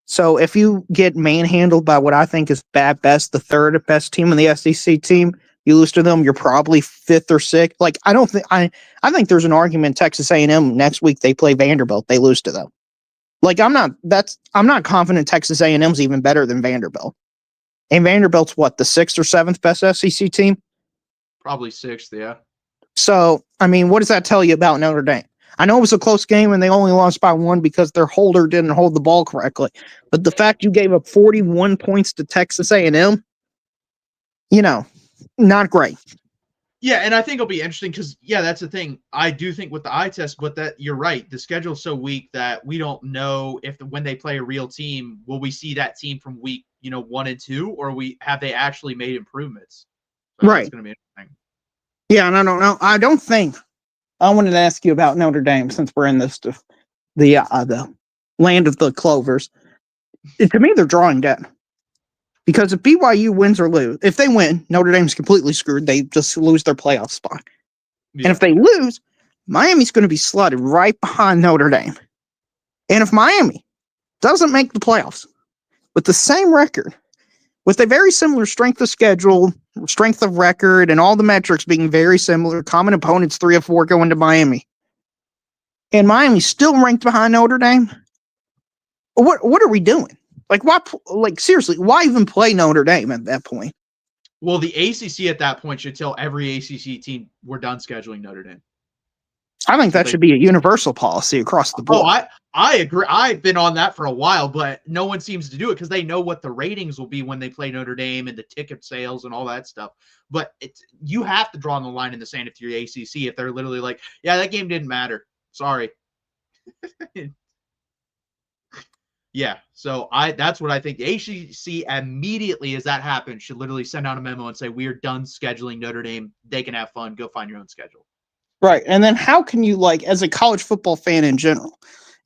So if you get manhandled by what I think is best, the 3rd best team in the SEC team, you lose to them, you're probably 5th or 6th. Like, I think there's an argument Texas A&M next week they play Vanderbilt, they lose to them. Like, I'm not confident Texas A&M's even better than Vanderbilt. And Vanderbilt's what, the 6th or 7th best SEC team? Probably 6th, yeah. So, I mean, what does that tell you about Notre Dame? I know it was a close game and they only lost by 1 because their holder didn't hold the ball correctly. But the fact you gave up 41 points to Texas A&M, not great. Yeah, and I think it'll be interesting because, yeah, that's the thing. I do think with the eye test, but that you're right. The schedule's so weak that we don't know when they play a real team, will we see that team from week 1 and 2, or have they actually made improvements? So right. It's going to be interesting. Yeah, and I don't know. I wanted to ask you about Notre Dame since we're in this the land of the Clovers. To me, they're drawing dead. Because if BYU wins or lose, if they win, Notre Dame's completely screwed. They just lose their playoff spot. Yeah. And if they lose, Miami's going to be slotted right behind Notre Dame. And if Miami doesn't make the playoffs with the same record with a very similar strength of schedule, strength of record, and all the metrics being very similar. Common opponents 3 of 4 going to Miami. And Miami's still ranked behind Notre Dame. What are we doing? Like, why? Like, seriously, why even play Notre Dame at that point? Well, the ACC at that point should tell every ACC team we're done scheduling Notre Dame. I think that should be a universal policy across the board. Oh, I agree. I've been on that for a while, but no one seems to do it because they know what the ratings will be when they play Notre Dame and the ticket sales and all that stuff. But you have to draw on the line in the sand if you're ACC, if they're literally like, yeah, that game didn't matter. Sorry. Yeah, so that's what I think. The ACC immediately as that happens should literally send out a memo and say, we're done scheduling Notre Dame. They can have fun. Go find your own schedule. Right. And then how can you, like, as a college football fan in general,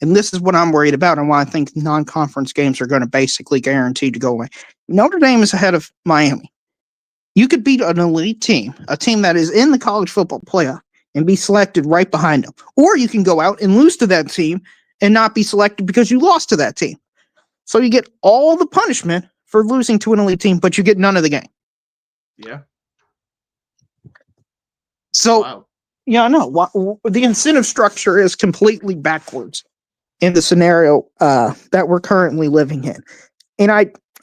and this is what I'm worried about and why I think non-conference games are going to basically guarantee to go away. Notre Dame is ahead of Miami. You could beat an elite team, a team that is in the college football playoff, and be selected right behind them. Or you can go out and lose to that team and not be selected because you lost to that team. So you get all the punishment for losing to an elite team, but you get none of the game. Yeah. So, wow. Yeah, no, the incentive structure is completely backwards in the scenario that we're currently living in. And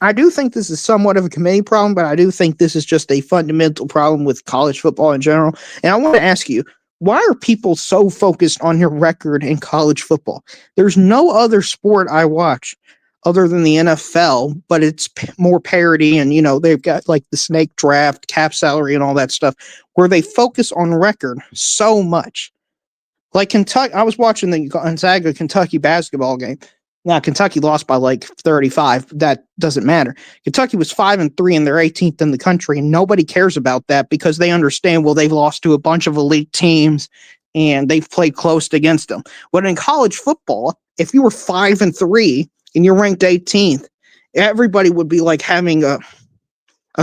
I do think this is somewhat of a committee problem, but I do think this is just a fundamental problem with college football in general. And I want to ask you, why are people so focused on your record in college football? There's no other sport I watch other than the NFL, but it's more parody, and they've got like the snake draft, cap salary, and all that stuff, where they focus on record so much. Like Kentucky, I was watching the Gonzaga Kentucky basketball game. Now Kentucky lost by like 35. That doesn't matter. Kentucky was 5-3 and they're 18th in the country, and nobody cares about that because they understand, well, they've lost to a bunch of elite teams and they've played close against them. But in college football, if you were 5-3 and you're ranked 18th, everybody would be like having a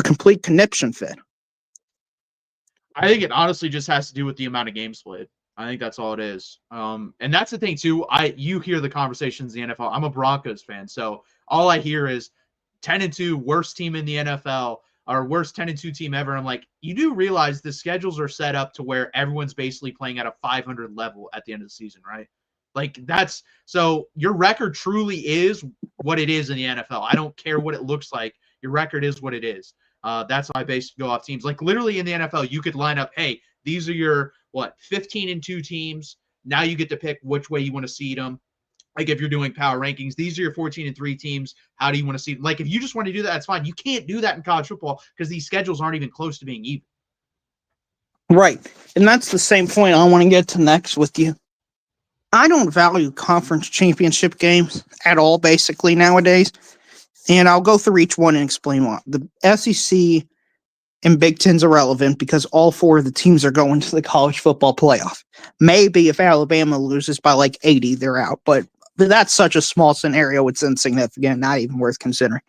complete conniption fit. I think it honestly just has to do with the amount of games played. I think that's all it is. And that's the thing too. You hear the conversations in the NFL. I'm a Broncos fan, so all I hear is 10-2, worst team in the NFL, or worst 10-2 team ever. I'm like, you do realize the schedules are set up to where everyone's basically playing at a 500 level at the end of the season, right? Like so your record truly is what it is in the NFL. I don't care what it looks like. Your record is what it is. That's how I basically go off teams. Like literally in the NFL, you could line up, hey, these are your 15-2 teams. Now you get to pick which way you want to seed them. Like if you're doing power rankings, these are your 14-3 teams. How do you want to seed them? Like if you just want to do that, that's fine. You can't do that in college football because these schedules aren't even close to being even. Right. And that's the same point I want to get to next with you. I don't value conference championship games at all, basically, nowadays. And I'll go through each one and explain why. The SEC and Big Ten's irrelevant because all 4 of the teams are going to the college football playoff. Maybe if Alabama loses by like 80, they're out. But that's such a small scenario, it's insignificant, not even worth considering.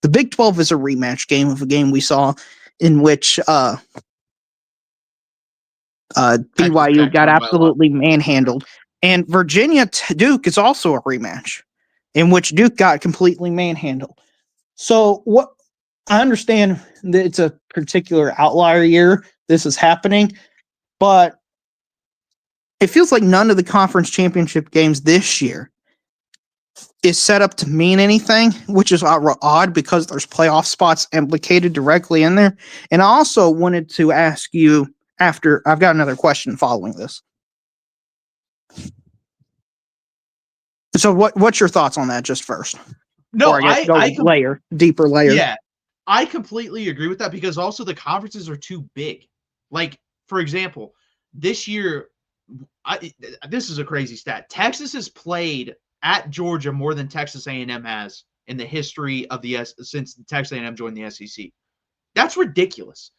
The Big 12 is a rematch game of a game we saw in which BYU got absolutely manhandled. And Virginia Duke is also a rematch in which Duke got completely manhandled. So what I understand that it's a particular outlier year this is happening, but it feels like none of the conference championship games this year is set up to mean anything, which is odd because there's playoff spots implicated directly in there. And I also wanted to ask you after I've got another question following this. So what's your thoughts on that just first? No, deeper layer. Yeah, I completely agree with that because also the conferences are too big. Like, for example, this year, this is a crazy stat. Texas has played at Georgia more than Texas A&M has in the history of since Texas A&M joined the SEC. That's ridiculous.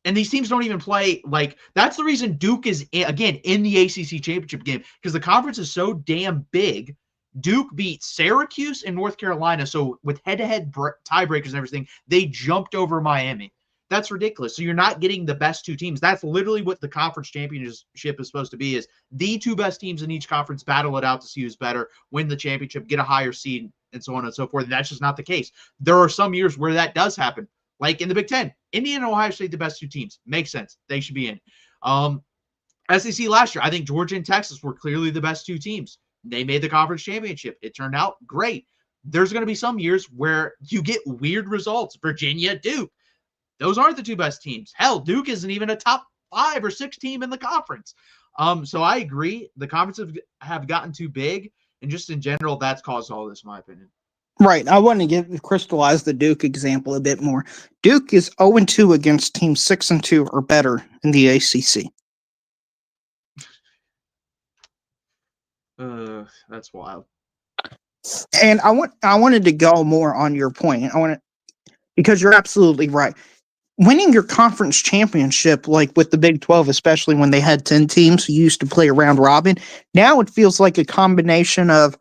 And these teams don't even play like that's the reason Duke is again in the ACC championship game because the conference is so damn big. Duke beat Syracuse and North Carolina. So with head-to-head tiebreakers and everything, they jumped over Miami. That's ridiculous. So you're not getting the best 2 teams. That's literally what the conference championship is supposed to be, is the 2 best teams in each conference battle it out to see who's better, win the championship, get a higher seed, and so on and so forth. And that's just not the case. There are some years where that does happen, like in the Big Ten. Indiana and Ohio State, the best two teams. Makes sense. They should be in. SEC last year, I think Georgia and Texas were clearly the best two teams. They made the conference championship. It turned out great. There's going to be some years where you get weird results. Virginia, Duke. Those aren't the two best teams. Hell, Duke isn't even a top 5 or 6 team in the conference. So I agree. The conferences have gotten too big, and just in general, that's caused all this, in my opinion. Right. I want to crystallize the Duke example a bit more. Duke is 0-2 against teams 6-2 or better in the ACC. That's wild. And I wanted to go more on your point. Because you're absolutely right. Winning your conference championship, like with the Big 12, especially when they had 10 teams who used to play round robin, now it feels like a combination of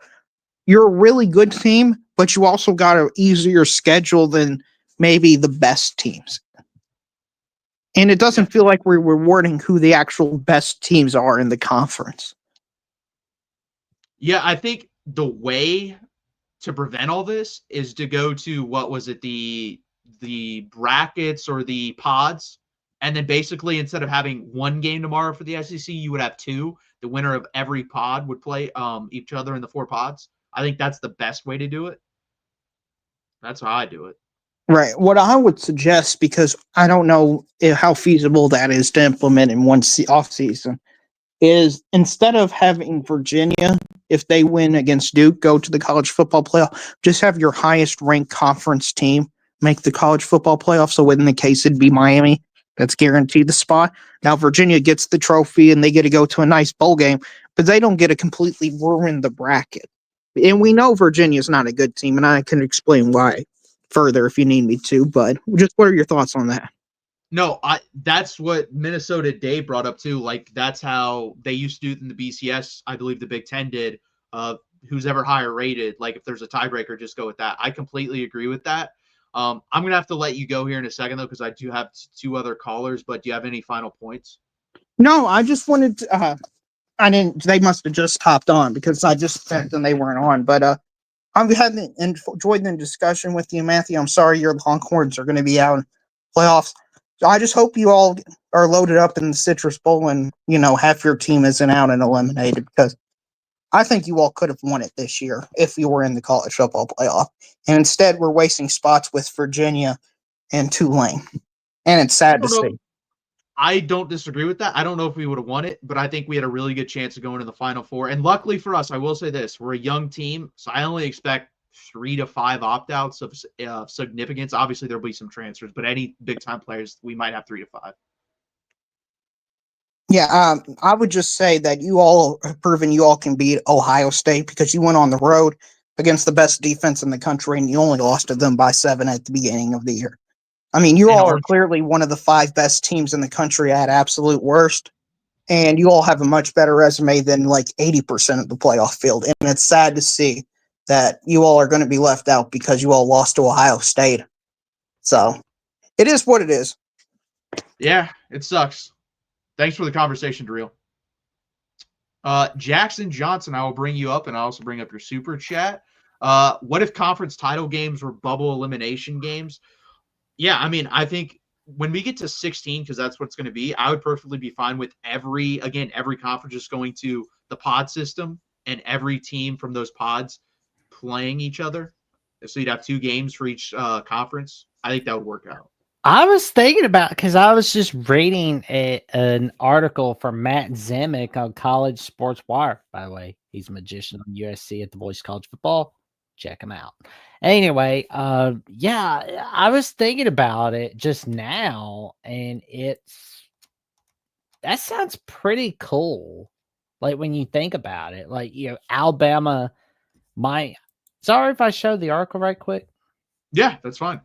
you're a really good team, but you also got an easier schedule than maybe the best teams. And it doesn't feel like we're rewarding who the actual best teams are in the conference. Yeah, I think the way to prevent all this is to go to, what was it, the brackets or the pods, and then basically instead of having one game tomorrow for the SEC, you would have 2. The winner of every pod would play each other in the 4 pods. I think that's the best way to do it. That's how I do it. Right. What I would suggest, because I don't know how feasible that is to implement in one off season, is instead of having Virginia, if they win against Duke, go to the college football playoff, just have your highest ranked conference team make the college football playoff. So in the case, it'd be Miami. That's guaranteed the spot. Now Virginia gets the trophy and they get to go to a nice bowl game, but they don't get to completely ruin the bracket. And we know Virginia's not a good team, and I can explain why further if you need me to, but just what are your thoughts on that? No, that's what Minnesota Dave brought up too. Like, that's how they used to do it in the BCS. I believe the Big Ten did. Who's ever higher rated, like if there's a tiebreaker, just go with that. I completely agree with that. I'm going to have to let you go here in a second, though, because I do have 2 other callers, but do you have any final points? No, I just wanted to, I didn't, they must have just hopped on because I just checked and they weren't on, but I've enjoyed the discussion with you, Matthew. I'm sorry your Longhorns are going to be out in playoffs. So I just hope you all are loaded up in the Citrus Bowl and, half your team isn't out and eliminated, because I think you all could have won it this year if you were in the college football playoff. And instead, we're wasting spots with Virginia and Tulane. And it's sad to see. I don't disagree with that. I don't know if we would have won it, but I think we had a really good chance of going to the Final Four. And luckily for us, I will say this, we're a young team, so I only expect 3 to 5 opt-outs of significance. Obviously, there'll be some transfers, but any big-time players, we might have 3 to 5. Yeah, I would just say that you all have proven you all can beat Ohio State, because you went on the road against the best defense in the country and you only lost to them by 7 at the beginning of the year. I mean, you all are clearly one of the 5 best teams in the country at absolute worst, and you all have a much better resume than like 80% of the playoff field. And it's sad to see that you all are going to be left out because you all lost to Ohio State. So it is what it is. Yeah, it sucks. Thanks for the conversation, Drew. Jackson Johnson, I will bring you up, and I'll also bring up your super chat. What if conference title games were bubble elimination games? Yeah, I mean, I think when we get to 16, because that's what it's going to be, I would perfectly be fine with every conference just going to the pod system and every team from those pods playing each other. So you'd have 2 games for each conference. I think that would work out. I was thinking about, because I was just reading an article from Matt Zemek on College Sports Wire. By the way, he's a magician on USC at the Boys College Football. Check him out. Anyway, yeah, I was thinking about it just now, and that sounds pretty cool. Like, when you think about it, like, Alabama might. Sorry if I showed the article right quick. Yeah, that's fine.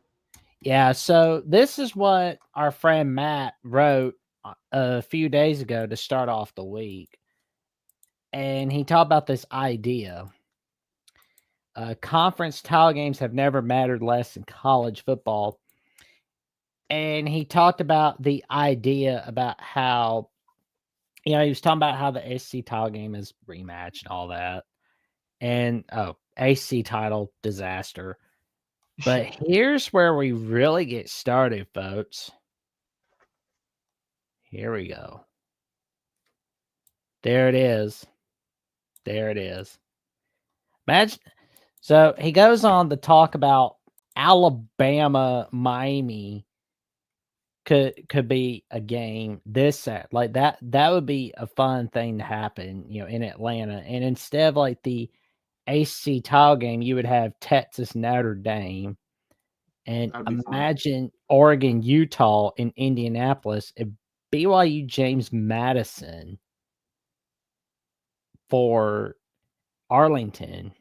Yeah, so this is what our friend Matt wrote a few days ago to start off the week. And he talked about this idea. Conference title games have never mattered less in college football. And he talked about the idea about how, he was talking about how the SC title game is rematch and all that. And, AC title disaster. But here's where we really get started, folks. Here we go. There it is. There it is. Imagine. So he goes on to talk about Alabama, Miami could be a game this set like that. That would be a fun thing to happen, in Atlanta. And instead of like the AC title game, you would have Texas, Notre Dame, and imagine Oregon, Utah in Indianapolis, and BYU, James Madison for Arlington.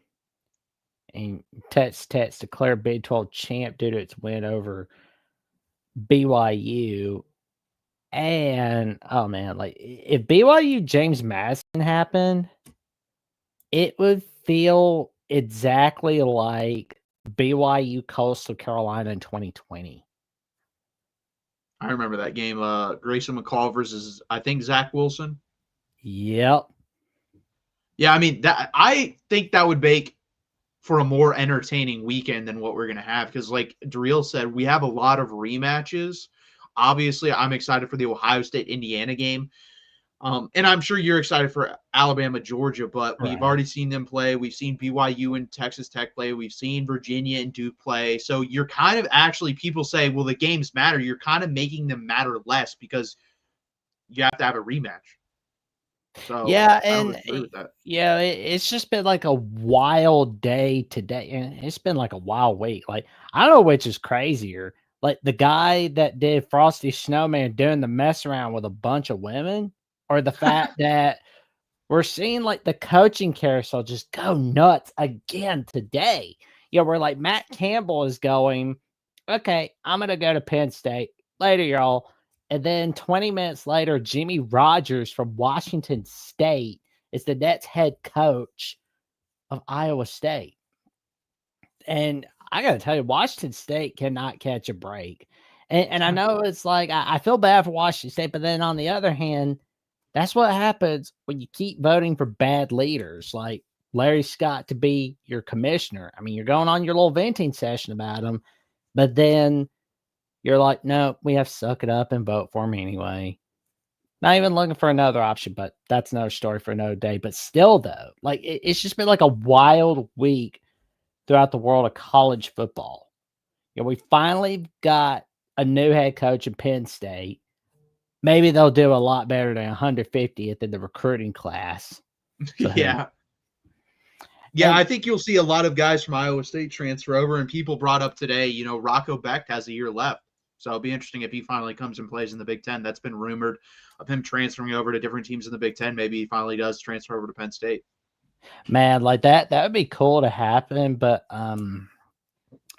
And Texas declared Big 12 champ due to its win over BYU. And oh man, like if BYU James Madison happened, it would feel exactly like BYU Coastal Carolina in 2020. I remember that game. Grayson McCall versus, I think, Zach Wilson. Yep. Yeah, I mean, I think that would make for a more entertaining weekend than what we're going to have. Because like Darrell said, we have a lot of rematches. Obviously, I'm excited for the Ohio State-Indiana game. And I'm sure you're excited for Alabama, Georgia, but we've already seen them play. We've seen BYU and Texas Tech play. We've seen Virginia and Duke play. So you're kind of actually, people say, well, the games matter. You're kind of making them matter less because you have to have a rematch. So yeah, I and don't agree with that. Yeah, it's just been like a wild day today, and it's been like a wild week. Like I don't know which is crazier, like the guy that did Frosty Snowman doing the mess around with a bunch of women, or the fact that we're seeing like the coaching carousel just go nuts again today. Where like Matt Campbell is going, okay, I'm gonna go to Penn State later, y'all. And then 20 minutes later, Jimmy Rogers from Washington State is the Nets head coach of Iowa State. And I got to tell you, Washington State cannot catch a break. And I know it's like, I feel bad for Washington State, but then on the other hand, that's what happens when you keep voting for bad leaders like Larry Scott to be your commissioner. I mean, you're going on your little venting session about him, but then you're like, no, we have to suck it up and vote for him anyway. Not even looking for another option, but that's another story for another day. But still, though, like it's just been like a wild week throughout the world of college football. We finally got a new head coach in Penn State. Maybe they'll do a lot better than 150th in the recruiting class. So, yeah. Yeah, I think you'll see a lot of guys from Iowa State transfer over, and people brought up today, Rocco Becht has a year left. So it'll be interesting if he finally comes and plays in the Big Ten. That's been rumored of him transferring over to different teams in the Big Ten. Maybe he finally does transfer over to Penn State. Man, like that would be cool to happen. But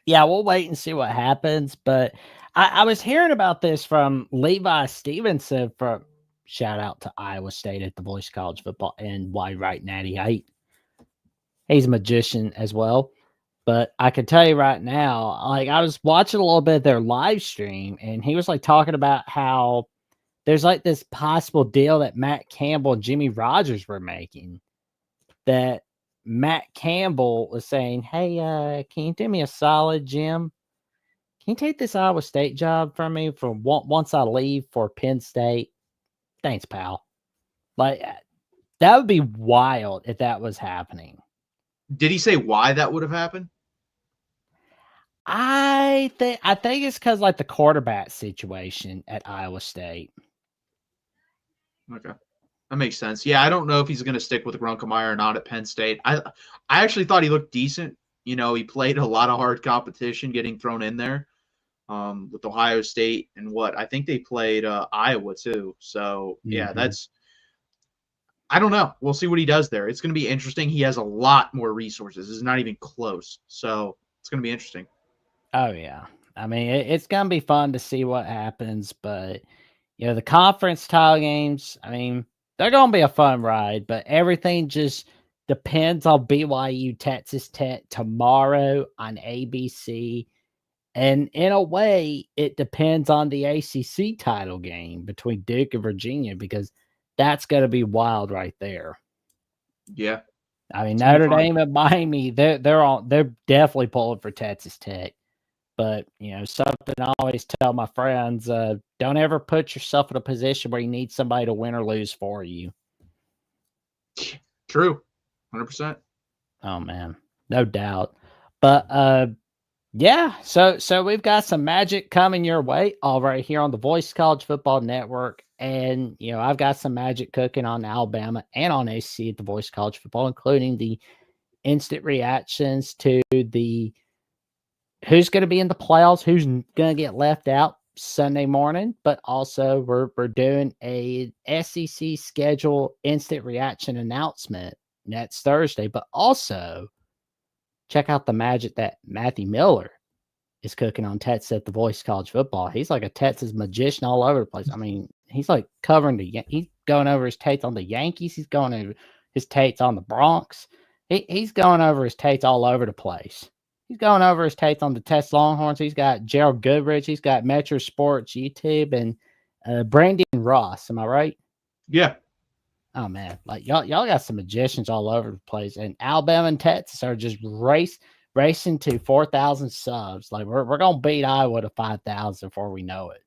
yeah, we'll wait and see what happens. But I was hearing about this from Levi Stevenson from shout out to Iowa State at the Boys College Football and Wide Right Natty 8. He's a magician as well. But I can tell you right now, like I was watching a little bit of their live stream, and he was like talking about how there's like this possible deal that Matt Campbell and Jimmy Rogers were making. That Matt Campbell was saying, hey, can you do me a solid, Jim? Can you take this Iowa State job from me for once I leave for Penn State? Thanks, pal. Like that would be wild if that was happening. Did he say why that would have happened? I think it's because like the quarterback situation at Iowa State. Okay, that makes sense. Yeah, I don't know if he's going to stick with Grunkemeyer or not at Penn State. I actually thought he looked decent. He played a lot of hard competition, getting thrown in there with Ohio State and what I think they played Iowa too. So yeah, I don't know. We'll see what he does there. It's going to be interesting. He has a lot more resources. It's not even close. So it's going to be interesting. Oh, yeah. I mean, it's going to be fun to see what happens. But, the conference title games, I mean, they're going to be a fun ride. But everything just depends on BYU Texas Tech tomorrow on ABC. And in a way, it depends on the ACC title game between Duke and Virginia because that's going to be wild right there. Yeah. I mean, It's gonna be Notre fun. Dame and Miami, they're definitely pulling for Texas Tech. But something I always tell my friends: don't ever put yourself in a position where you need somebody to win or lose for you. True, 100%. Oh man, no doubt. But yeah, so we've got some magic coming your way all right here on the Voice College Football Network, and I've got some magic cooking on Alabama and on ACC at the Voice College Football, including the instant reactions to the who's going to be in the playoffs, who's going to get left out Sunday morning, but also we're doing a SEC schedule instant reaction announcement next Thursday, but also check out the magic that Matthew Miller is cooking on Texas at the Voice College Football. He's like a Texas magician all over the place. I mean, he's like covering he's going over his takes on the Yankees. He's going over his takes on the Bronx. He's going over his takes all over the place. He's going over his takes on the Texas Longhorns. He's got Gerald Goodrich. He's got Metro Sports YouTube and Brandon Ross. Am I right? Yeah. Oh man, like y'all got some magicians all over the place, and Alabama and Texas are just racing to 4,000 subs. Like we're gonna beat Iowa to 5,000 before we know it.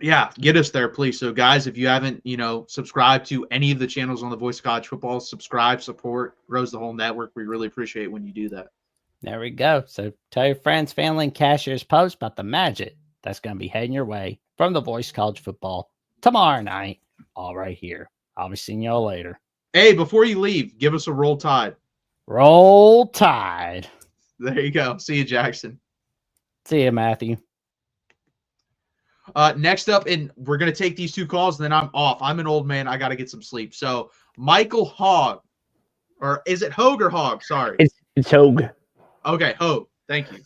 Yeah, get us there, please. So, guys, if you haven't, subscribed to any of the channels on the Voice of College Football, subscribe, support, grows the whole network. We really appreciate it when you do that. There we go. So tell your friends, family, and cashiers post about the magic that's going to be heading your way from the Voice College Football tomorrow night, all right here. I'll be seeing y'all later. Hey, before you leave, give us a Roll Tide. Roll Tide. There you go. See you, Jackson. See you, Matthew. Next up, and we're going to take these two calls, and then I'm off. I'm an old man. I got to get some sleep. So, Michael Hogg, or is it Hogue or Hogg? Sorry. It's Hogue. Okay, Hogue. Thank you.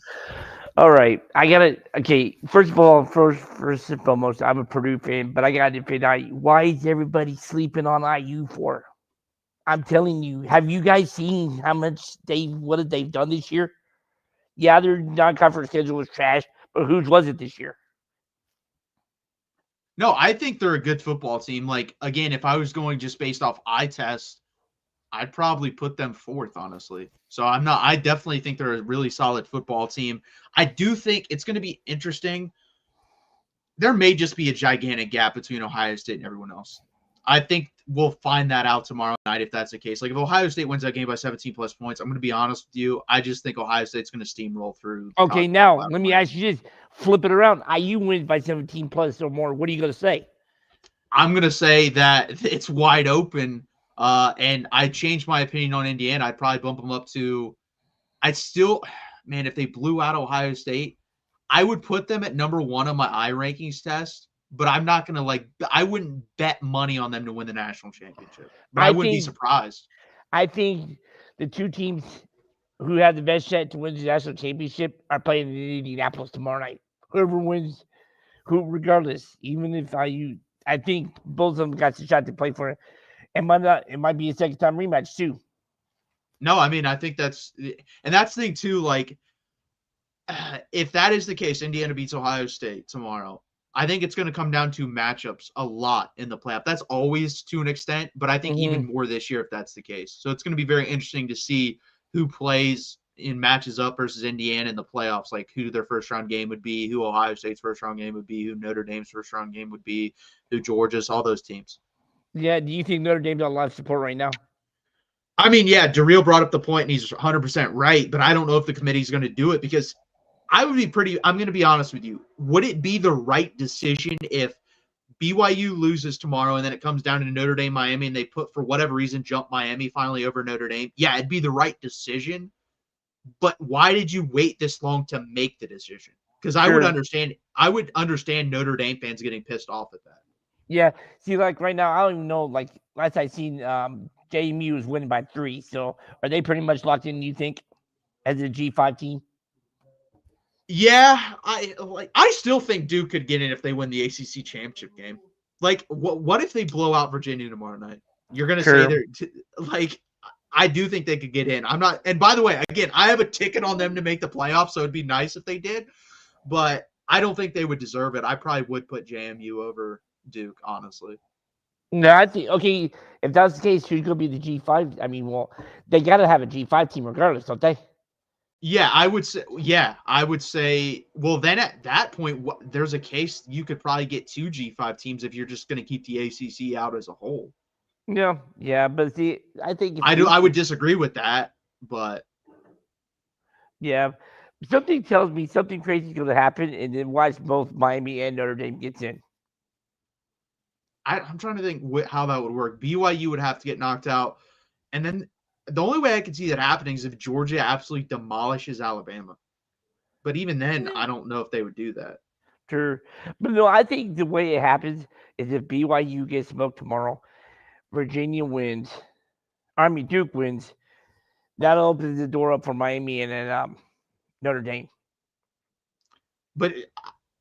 All right. Okay, first of all, first and foremost, I'm a Purdue fan, but I got to defend IU. Why is everybody sleeping on IU for? I'm telling you, have you guys seen how much what they've done this year? Yeah, their non-conference schedule was trash, but whose was it this year? No, I think they're a good football team. Like, again, if I was going just based off eye test, I'd probably put them fourth, honestly. So I definitely think they're a really solid football team. I do think it's going to be interesting. There may just be a gigantic gap between Ohio State and everyone else. I think we'll find that out tomorrow night if that's the case. Like, if Ohio State wins that game by 17 plus points, I'm going to be honest with you. I just think Ohio State's going to steamroll through. Okay, now let me ask you this. Flip it around. IU wins by 17 plus or more. What are you going to say? I'm going to say that it's wide open. And I changed my opinion on Indiana. I'd probably bump them up to – if they blew out Ohio State, I would put them at number one on my iRankings test. But I'm not going to, I wouldn't bet money on them to win the national championship. But I wouldn't be surprised. I think the two teams who have the best shot to win the national championship are playing in Indianapolis tomorrow night. Whoever wins, regardless, even if I think both of them got the shot to play for it. It might be a second time rematch too. No, I mean, I think that's the thing too. Like, if that is the case, Indiana beats Ohio State tomorrow. I think it's going to come down to matchups a lot in the playoff. That's always to an extent, but I think even more this year if that's the case. So it's going to be very interesting to see who plays in matches up versus Indiana in the playoffs, like who their first round game would be, who Ohio State's first round game would be, who Notre Dame's first round game would be, who Georgia's, all those teams. Yeah, do you think Notre Dame's on live support right now? I mean, yeah, Darrell brought up the point, and he's 100% right, but I don't know if the committee's going to do it because I'm going to be honest with you. Would it be the right decision if BYU loses tomorrow and then it comes down to Notre Dame, Miami, and they for whatever reason, jump Miami finally over Notre Dame? Yeah, it'd be the right decision. But why did you wait this long to make the decision? Because I would understand Notre Dame fans getting pissed off at that. Yeah. See, like right now, I don't even know. Like last I seen, JMU is winning by 3. So are they pretty much locked in? You think as a G5 team? Yeah, I still think Duke could get in if they win the ACC championship game. Like, what if they blow out Virginia tomorrow night? You're gonna say they're I do think they could get in. I'm not. And by the way, again, I have a ticket on them to make the playoffs, so it'd be nice if they did. But I don't think they would deserve it. I probably would put JMU over Duke, honestly. No, I think okay. If that's the case, who's going to be the G5? I mean, well, they got to have a G5 team regardless, don't they? Yeah, I would say. Yeah, I would say. Well, then at that point, there's a case you could probably get 2 G5 teams if you're just going to keep the ACC out as a whole. Yeah, but see, I think I would disagree with that, but yeah, something tells me something crazy is going to happen, and then watch both Miami and Notre Dame gets in. I'm trying to think how that would work. BYU would have to get knocked out, and then the only way I could see that happening is if Georgia absolutely demolishes Alabama. But even then, I don't know if they would do that. Sure, but no, I think the way it happens is if BYU gets smoked tomorrow, Virginia wins, Duke wins. That opens the door up for Miami and then Notre Dame. But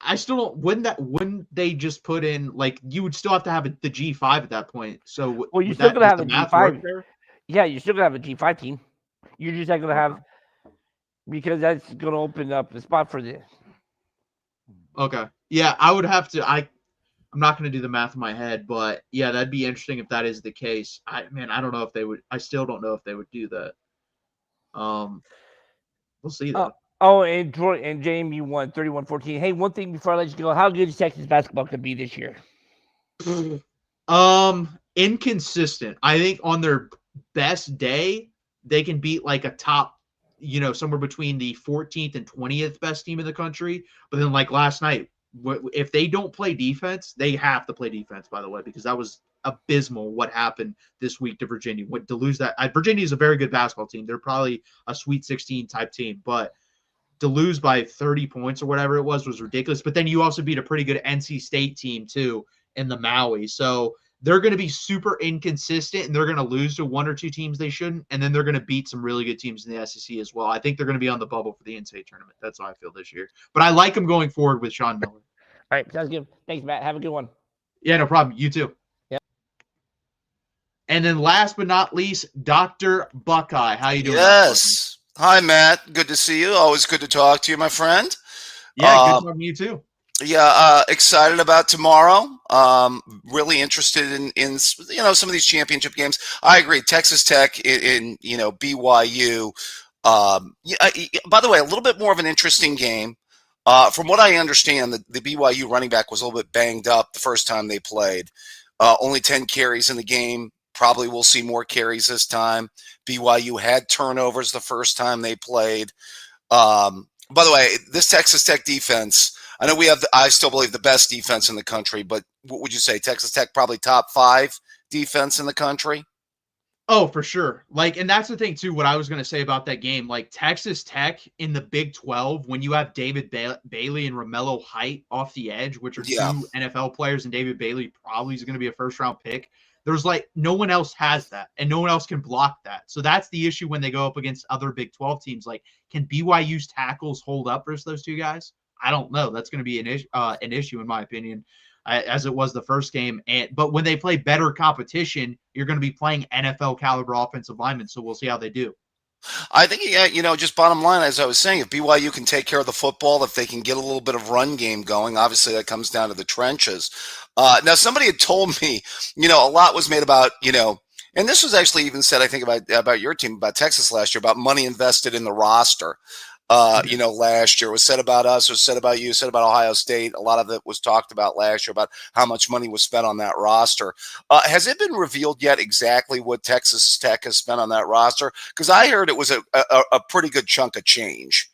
I still don't. Wouldn't they just put in like you would still have to have the G5 at that point? So well, you're still gonna have a G5. There? Yeah, you're still gonna have a G5 team. You're just not gonna have because that's gonna open up the spot for this. Okay. Yeah, I would have to. I'm not going to do the math in my head, but yeah, that'd be interesting if that is the case. I don't know if they would. I still don't know if they would do that. We'll see though. And Troy and Jamie won 31-14. Hey, one thing before I let you go, how good is Texas basketball going to be this year? Inconsistent. I think on their best day, they can beat like a top, somewhere between the 14th and 20th best team in the country. But then like last night, if they don't play defense, they have to play defense, by the way, because that was abysmal what happened this week to Virginia. To lose that, Virginia is a very good basketball team. They're probably a Sweet 16 type team, but to lose by 30 points or whatever it was ridiculous. But then you also beat a pretty good NC State team too in the Maui. So they're going to be super inconsistent, and they're going to lose to one or two teams they shouldn't, and then they're going to beat some really good teams in the SEC as well. I think they're going to be on the bubble for the NCAA tournament. That's how I feel this year. But I like them going forward with Sean Miller. All right, sounds good. Thanks, Matt. Have a good one. Yeah, no problem. You too. Yeah. And then last but not least, Dr. Buckeye. How you doing? Yes. Hi, Matt. Good to see you. Always good to talk to you, my friend. Yeah, good talking to you too. Yeah, excited about tomorrow. Really interested in some of these championship games. I agree. Texas Tech in BYU. By the way, a little bit more of an interesting game. From what I understand, the BYU running back was a little bit banged up the first time they played. Only 10 carries in the game. Probably will see more carries this time. BYU had turnovers the first time they played. By the way, this Texas Tech defense, I know I still believe the best defense in the country, but what would you say? Texas Tech probably top 5 defense in the country? Oh, for sure. And that's the thing too, what I was going to say about that game, Texas Tech in the Big 12, when you have David Bailey and Romello Height off the edge, which are two NFL players, and David Bailey probably is going to be a first-round pick, there's no one else has that, and no one else can block that. So that's the issue when they go up against other Big 12 teams. Can BYU's tackles hold up versus those two guys? I don't know. That's going to be an issue, in my opinion, as it was the first game. But when they play better competition, you're going to be playing NFL caliber offensive linemen. So we'll see how they do. I think, just bottom line, as I was saying, if BYU can take care of the football, if they can get a little bit of run game going, obviously that comes down to the trenches. Now, somebody had told me, a lot was made about, and this was actually even said, I think, about your team, about Texas last year, about money invested in the roster. Last year. It was said about us, it was said about you, said about Ohio State. A lot of it was talked about last year about how much money was spent on that roster. Has it been revealed yet exactly what Texas Tech has spent on that roster? Because I heard it was a pretty good chunk of change.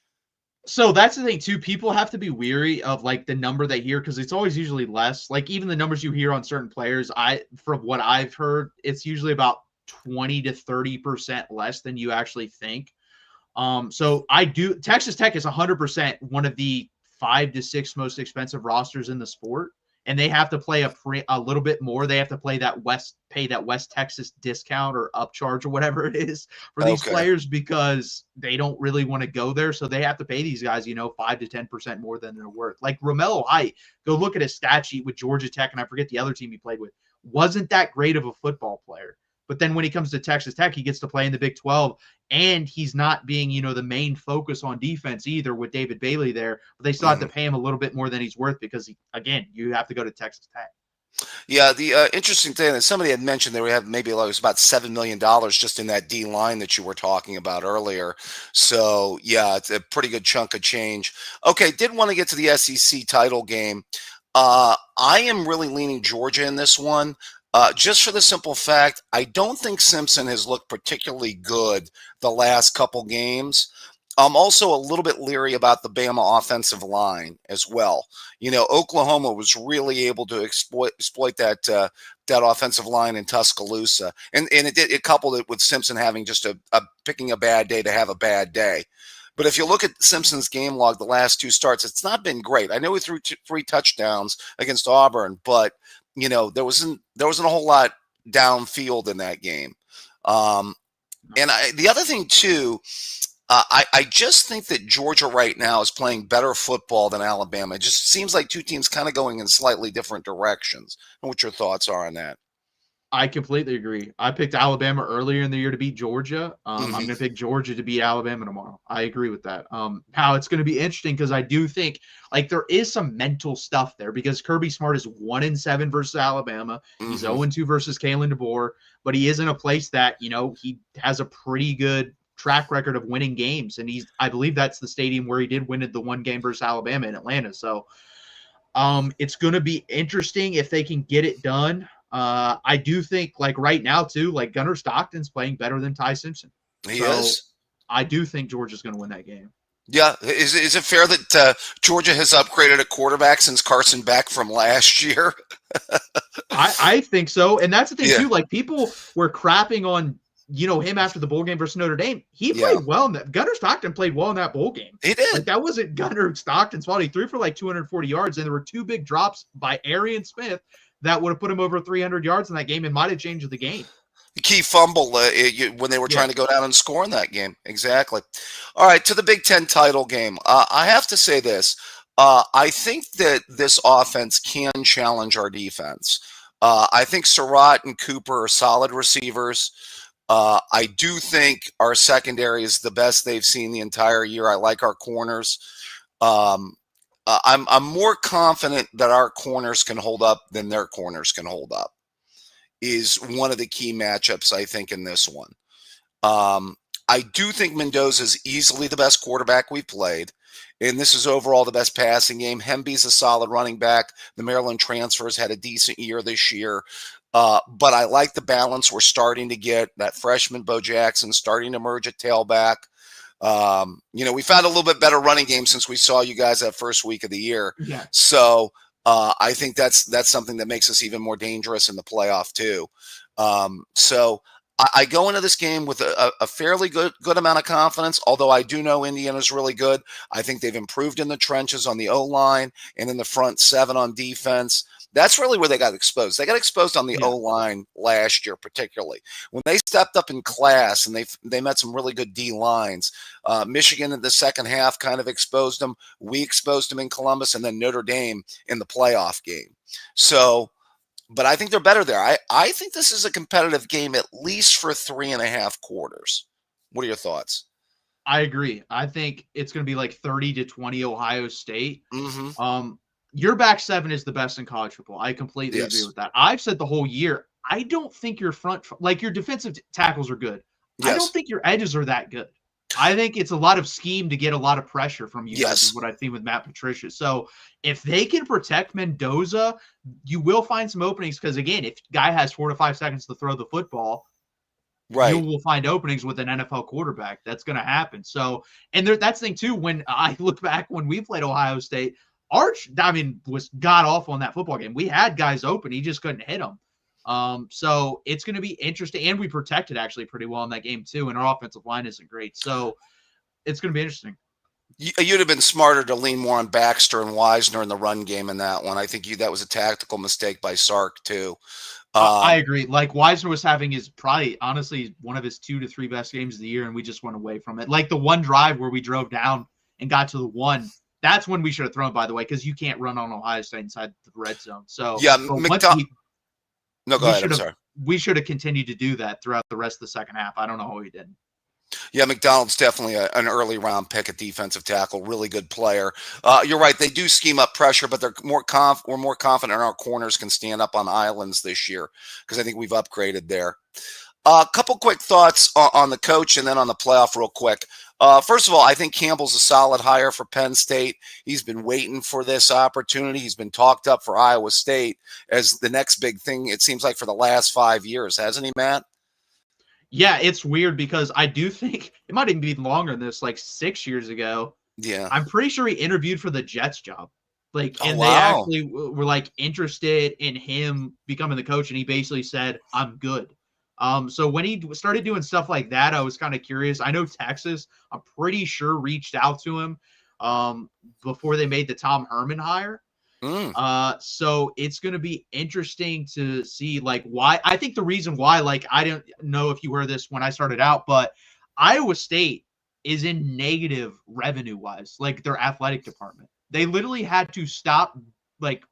So that's the thing too. People have to be weary of the number they hear, because it's always usually less. Even the numbers you hear on certain players, from what I've heard, it's usually about 20 to 30% less than you actually think. So Texas Tech is 100% one of the 5 to 6 most expensive rosters in the sport, and they have to play a little bit more. They have to pay that West Texas discount or upcharge or whatever it is for these players, because they don't really want to go there. So they have to pay these guys, 5 to 10% more than they're worth. Romello Height, go look at his stat sheet with Georgia Tech, and I forget the other team he played with, wasn't that great of a football player. But then when he comes to Texas Tech, he gets to play in the Big 12, and he's not being, the main focus on defense either with David Bailey there. But they still have to pay him a little bit more than he's worth, because, again, you have to go to Texas Tech. Yeah, the interesting thing that somebody had mentioned that we have maybe like it was about $7 million just in that D line that you were talking about earlier. So yeah, it's a pretty good chunk of change. Okay, did want to get to the SEC title game. I am really leaning Georgia in this one, just for the simple fact I don't think Simpson has looked particularly good the last couple games. I'm also a little bit leery about the Bama offensive line as well. You know, Oklahoma was really able to exploit that that offensive line in Tuscaloosa, and it coupled it with Simpson having just a picking a bad day to have a bad day. But if you look at Simpson's game log, the last two starts, it's not been great. I know he threw three touchdowns against Auburn, but you know there wasn't a whole lot downfield in that game. The other thing too. I just think that Georgia right now is playing better football than Alabama. It just seems like two teams kind of going in slightly different directions. And what your thoughts are on that? I completely agree. I picked Alabama earlier in the year to beat Georgia. I'm going to pick Georgia to beat Alabama tomorrow. I agree with that. Now it's going to be interesting because I do think like there is some mental stuff there because Kirby Smart is 1-7 versus Alabama. He's 0-2 versus Kalen DeBoer, but he is in a place that, you know, he has a pretty good track record of winning games. And I believe that's the stadium where he did win the one game versus Alabama in Atlanta. So it's going to be interesting if they can get it done. I do think like right now too, like Gunnar Stockton's playing better than Ty Simpson. He is. I do think Georgia's going to win that game. Yeah. Is it fair that Georgia has upgraded a quarterback since Carson Beck from last year? I think so. And that's the thing too. Like people were crapping on, you know, him after the bowl game versus Notre Dame. He played well in that. Gunnar Stockton played well in that bowl game. He did. Like that wasn't Gunnar Stockton's fault. He threw for like 240 yards, and there were two big drops by Arian Smith that would have put him over 300 yards in that game and might have changed the game. The key fumble when they were trying to go down and score in that game. Exactly. All right, to the Big Ten title game. I have to say this. I think that this offense can challenge our defense. I think Surratt and Cooper are solid receivers. I do think our secondary is the best they've seen the entire year. I like our corners. I'm more confident that our corners can hold up than their corners can hold up. Is one of the key matchups, I think, in this one. I do think Mendoza is easily the best quarterback we've played, and this is overall the best passing game. Hemby's a solid running back. The Maryland transfers had a decent year this year. But I like the balance we're starting to get. That freshman Bo Jackson starting to emerge at tailback. You know, we found a little bit better running game since we saw you guys that first week of the year. Yeah. So I think that's something that makes us even more dangerous in the playoff too. So I go into this game with a fairly good amount of confidence, although I do know Indiana's really good. I think they've improved in the trenches on the O-line and in the front seven on defense. That's really where they got exposed. They got exposed on the O-line last year, particularly when they stepped up in class and they met some really good D lines. Michigan in the second half kind of exposed them. We exposed them in Columbus, and then Notre Dame in the playoff game. So, but I think they're better there. I think this is a competitive game, at least for 3.5 quarters. What are your thoughts? I agree. I think it's going to be like 30-20 Ohio State. Mm-hmm. Your back seven is the best in college football. I completely agree with that. I've said the whole year, I don't think your your defensive tackles are good. Yes. I don't think your edges are that good. I think it's a lot of scheme to get a lot of pressure from you guys is what I've seen with Matt Patricia. So if they can protect Mendoza, you will find some openings because, again, if guy has 4 to 5 seconds to throw the football, you will find openings with an NFL quarterback. That's going to happen. So, and that's the thing, too, when I look back when we played Ohio State, Arch, was god-awful in that football game. We had guys open. He just couldn't hit them. So it's going to be interesting. And we protected actually pretty well in that game, too. And our offensive line isn't great. So it's going to be interesting. You'd have been smarter to lean more on Baxter and Wisner in the run game in that one. I think that was a tactical mistake by Sark, too. I agree. Like Wisner was having probably, honestly, one of his 2 to 3 best games of the year, and we just went away from it. Like the one drive where we drove down and got to the one. That's when we should have thrown, by the way, because you can't run on Ohio State inside the red zone. So yeah, go ahead. I'm sorry. We should have continued to do that throughout the rest of the second half. I don't know how we didn't. Yeah, McDonald's definitely an early round pick at defensive tackle. Really good player. You're right. They do scheme up pressure, but we're more confident our corners can stand up on islands this year because I think we've upgraded there. A couple quick thoughts on the coach and then on the playoff real quick. First of all, I think Campbell's a solid hire for Penn State. He's been waiting for this opportunity. He's been talked up for Iowa State as the next big thing, it seems like, for the last 5 years, hasn't he, Matt? Yeah, it's weird because I do think it might even be longer than this, like 6 years ago. Yeah. I'm pretty sure he interviewed for the Jets job. Like, Oh, and wow. they actually were like interested in him becoming the coach, and he basically said, "I'm good." So when he started doing stuff like that, I was kind of curious. I know Texas, I'm pretty sure, reached out to him before they made the Tom Herman hire. So it's going to be interesting to see like why. I think the reason why, like, I don't know if you heard this when I started out, but Iowa State is in negative revenue wise, like their athletic department. They literally had to stop like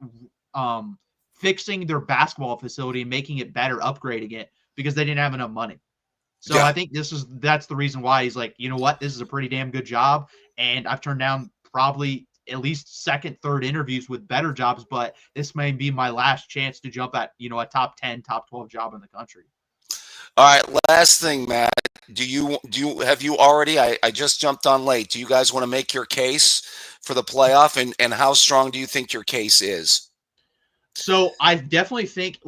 fixing their basketball facility and making it better, upgrading it because they didn't have enough money. So Yeah. I think that's the reason why he's like, you know what, this is a pretty damn good job, and I've turned down probably at least second, third interviews with better jobs, but this may be my last chance to jump at, a top 10, top 12 job in the country. All right, last thing, Matt. Have you already? I just jumped on late. Do you guys want to make your case for the playoff, and how strong do you think your case is? So I definitely think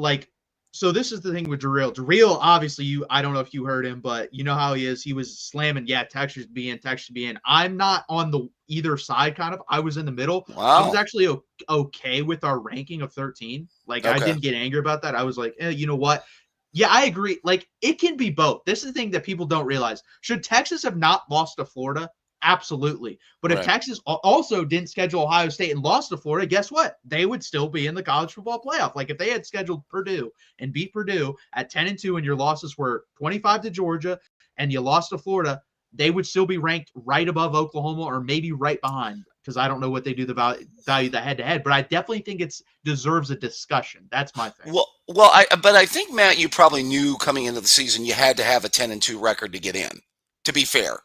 so this is the thing with Jarrell. Jarrell, obviously, I don't know if you heard him, but you know how he is. He was slamming, Texas be in. I'm not on the either side, kind of. I was in the middle. Wow. I was actually okay with our ranking of 13. Like, I didn't get angry about that. I was like, you know what? Yeah, I agree. Like, it can be both. This is the thing that people don't realize. Should Texas have not lost to Florida? Absolutely. But if Texas also didn't schedule Ohio State and lost to Florida, guess what? They would still be in the college football playoff. Like, if they had scheduled Purdue and beat Purdue at 10-2 and your losses were 25 to Georgia and you lost to Florida, they would still be ranked right above Oklahoma or maybe right behind, because I don't know what they do the value the head-to-head, but I definitely think it deserves a discussion. That's my thing. But I think, Matt, you probably knew coming into the season you had to have a 10-2 record to get in, to be fair.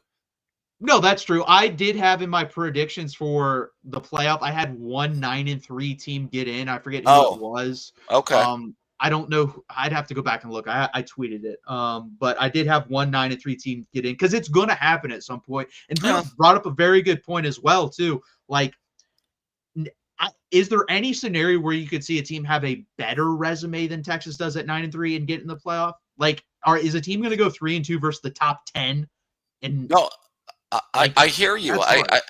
No, that's true. I did have in my predictions for the playoff, I had 9-3 team get in. I forget who it was. Okay. I don't know. I'd have to go back and look. I tweeted it. But I did have 9-3 team get in because it's going to happen at some point. And Drew brought up a very good point as well, too. Like, is there any scenario where you could see a team have a better resume than Texas does at 9-3 and get in the playoff? Like, is a team going to go 3-2 versus the top 10? And no. I hear you. But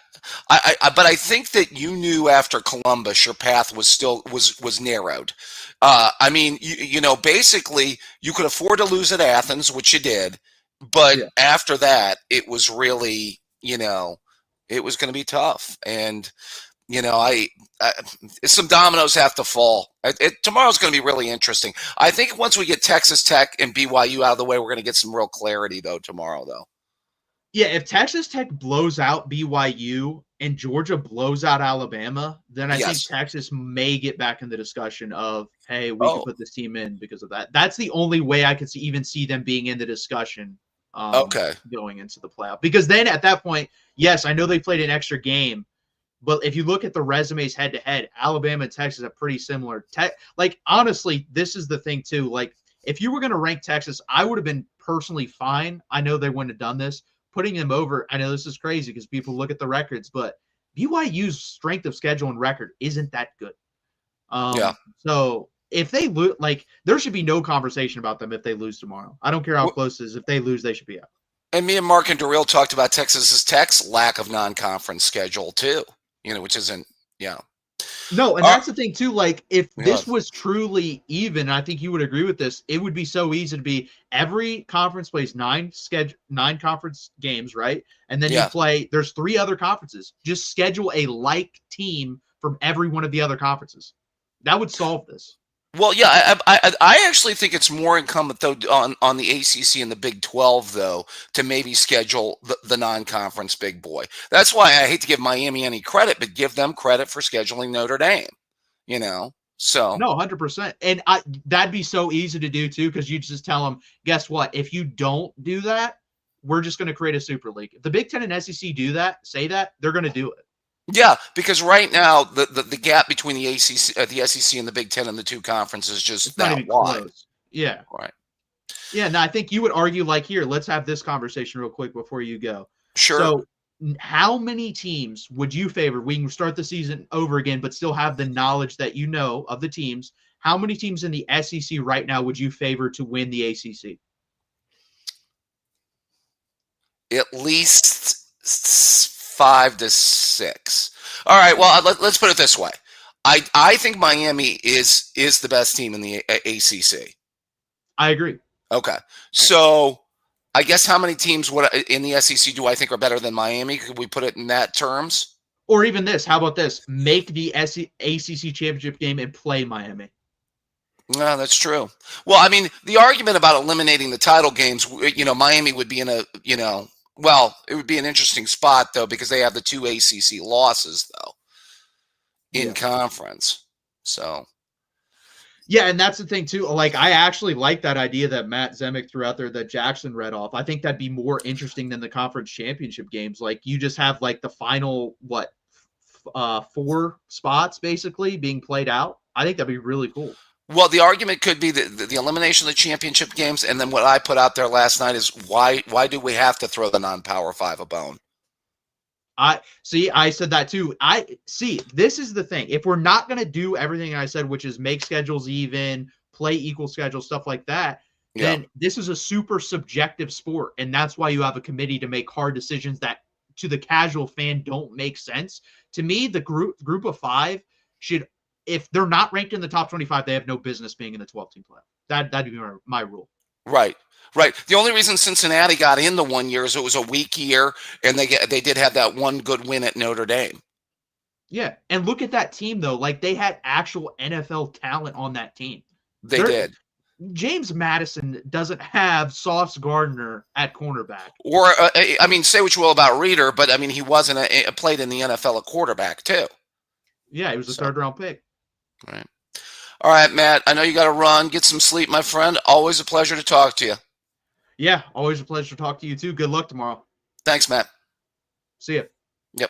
I think that you knew after Columbus your path was narrowed. I mean, basically you could afford to lose at Athens, which you did, but after that it was really, it was going to be tough. And some dominoes have to fall. Tomorrow's going to be really interesting. I think once we get Texas Tech and BYU out of the way, we're going to get some real clarity tomorrow. Yeah, if Texas Tech blows out BYU and Georgia blows out Alabama, then I think Texas may get back in the discussion of, hey, we can put this team in because of that. That's the only way I could even see them being in the discussion going into the playoff. Because then at that point, yes, I know they played an extra game, but if you look at the resumes head-to-head, Alabama and Texas are pretty similar. Like, honestly, this is the thing, too. Like, if you were going to rank Texas, I would have been personally fine. I know they wouldn't have done this. Putting them over, I know this is crazy because people look at the records, but BYU's strength of schedule and record isn't that good. So if they lose, there should be no conversation about them if they lose tomorrow. I don't care how close it is. If they lose, they should be out. And me and Mark and Darrell talked about Texas Tech's lack of non-conference schedule too, which isn't, No, and that's the thing too. Like, if this was truly even, I think you would agree with this. It would be so easy to be every conference plays 9 conference games, right? And then you play. There's 3 other conferences. Just schedule a like team from every one of the other conferences. That would solve this. Well, yeah, I actually think it's more incumbent though on the ACC and the Big 12 though to maybe schedule the non-conference big boy. That's why I hate to give Miami any credit, but give them credit for scheduling Notre Dame. So no, 100%, and that'd be so easy to do too because you just tell them, guess what? If you don't do that, we're just going to create a super league. If the Big Ten and SEC do that, say that, they're going to do it. Yeah, because right now the gap between the SEC and the Big Ten and the two conferences is just It's not that even wide. close. Yeah. Right. Yeah, and I think you would argue like here, let's have this conversation real quick before you go. Sure. So how many teams would you favor? We can start the season over again, but still have the knowledge that you know of the teams. How many teams in the SEC right now would you favor to win the ACC? At least 5 to 6. All right. Well, let's put it this way. I think Miami is the best team in the ACC. I agree. Okay. So I guess how many teams in the SEC do I think are better than Miami? Could we put it in that terms? Or even this. How about this? Make the ACC championship game and play Miami. No, that's true. Well, I mean, the argument about eliminating the title games, Miami would be in a, well, it would be an interesting spot, though, because they have the 2 ACC losses, though, in conference. So. Yeah, and that's the thing, too. Like, I actually like that idea that Matt Zemek threw out there that Jackson read off. I think that'd be more interesting than the conference championship games. Like, you just have, like, the final, 4 spots, basically, being played out. I think that'd be really cool. Well, the argument could be the elimination of the championship games, and then what I put out there last night is why do we have to throw the non-Power 5 a bone? I said that too. This is the thing. If we're not going to do everything I said, which is make schedules even, play equal schedules, stuff like that, then this is a super subjective sport. And that's why you have a committee to make hard decisions that to the casual fan don't make sense. To me, the group of 5 should, if they're not ranked in the top 25, they have no business being in the 12-team playoff. That'd be my rule. Right. The only reason Cincinnati got in the 1 year is it was a weak year, and they did have that one good win at Notre Dame. Yeah, and look at that team though. Like they had actual NFL talent on that team. They did. James Madison doesn't have Sauce Gardner at cornerback. Or say what you will about Reeder, but I mean he wasn't played in the NFL a quarterback too. Yeah, he was a 3rd-round pick. Right. All right, Matt. I know you got to run. Get some sleep, my friend. Always a pleasure to talk to you. Yeah, always a pleasure to talk to you too. Good luck tomorrow. Thanks, Matt. See ya. Yep.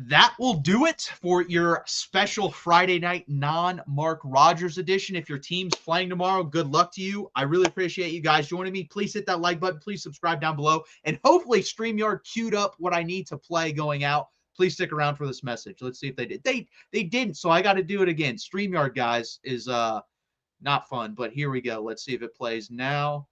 That will do it for your special Friday night non-Mark Rogers edition. If your team's playing tomorrow, good luck to you. I really appreciate you guys joining me. Please hit that like button. Please subscribe down below. And hopefully StreamYard queued up what I need to play going out. Please stick around for this message. Let's see if they did. They didn't, so I got to do it again. StreamYard, guys, is not fun, but here we go. Let's see if it plays now.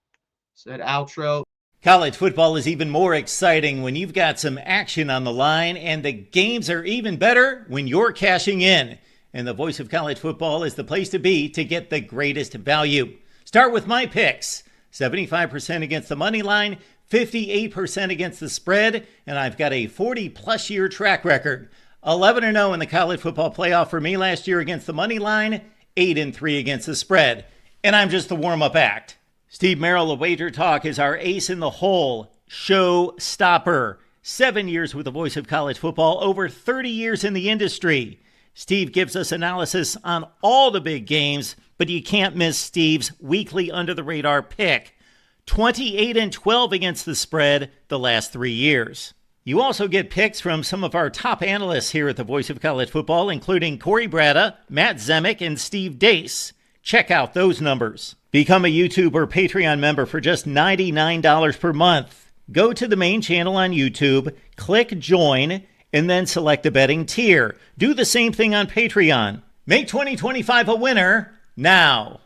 Said outro. College football is even more exciting when you've got some action on the line, and the games are even better when you're cashing in. And the Voice of College Football is the place to be to get the greatest value. Start with my picks. 75% against the money line, 58% against the spread, and I've got a 40-plus year track record. 11-0 in the college football playoff for me last year against the money line, 8-3 against the spread. And I'm just the warm-up act. Steve Merrill of Wager Talk is our ace in the hole, show stopper. 7 years with the Voice of College Football, over 30 years in the industry. Steve gives us analysis on all the big games, but you can't miss Steve's weekly under-the-radar pick. 28-12 against the spread the last 3 years. You also get picks from some of our top analysts here at the Voice of College Football, including Corey Bratta, Matt Zemek, and Steve Dace. Check out those numbers. Become a YouTube or Patreon member for just $99 per month. Go to the main channel on YouTube, click join, and then select the betting tier. Do the same thing on Patreon. Make 2025 a winner now.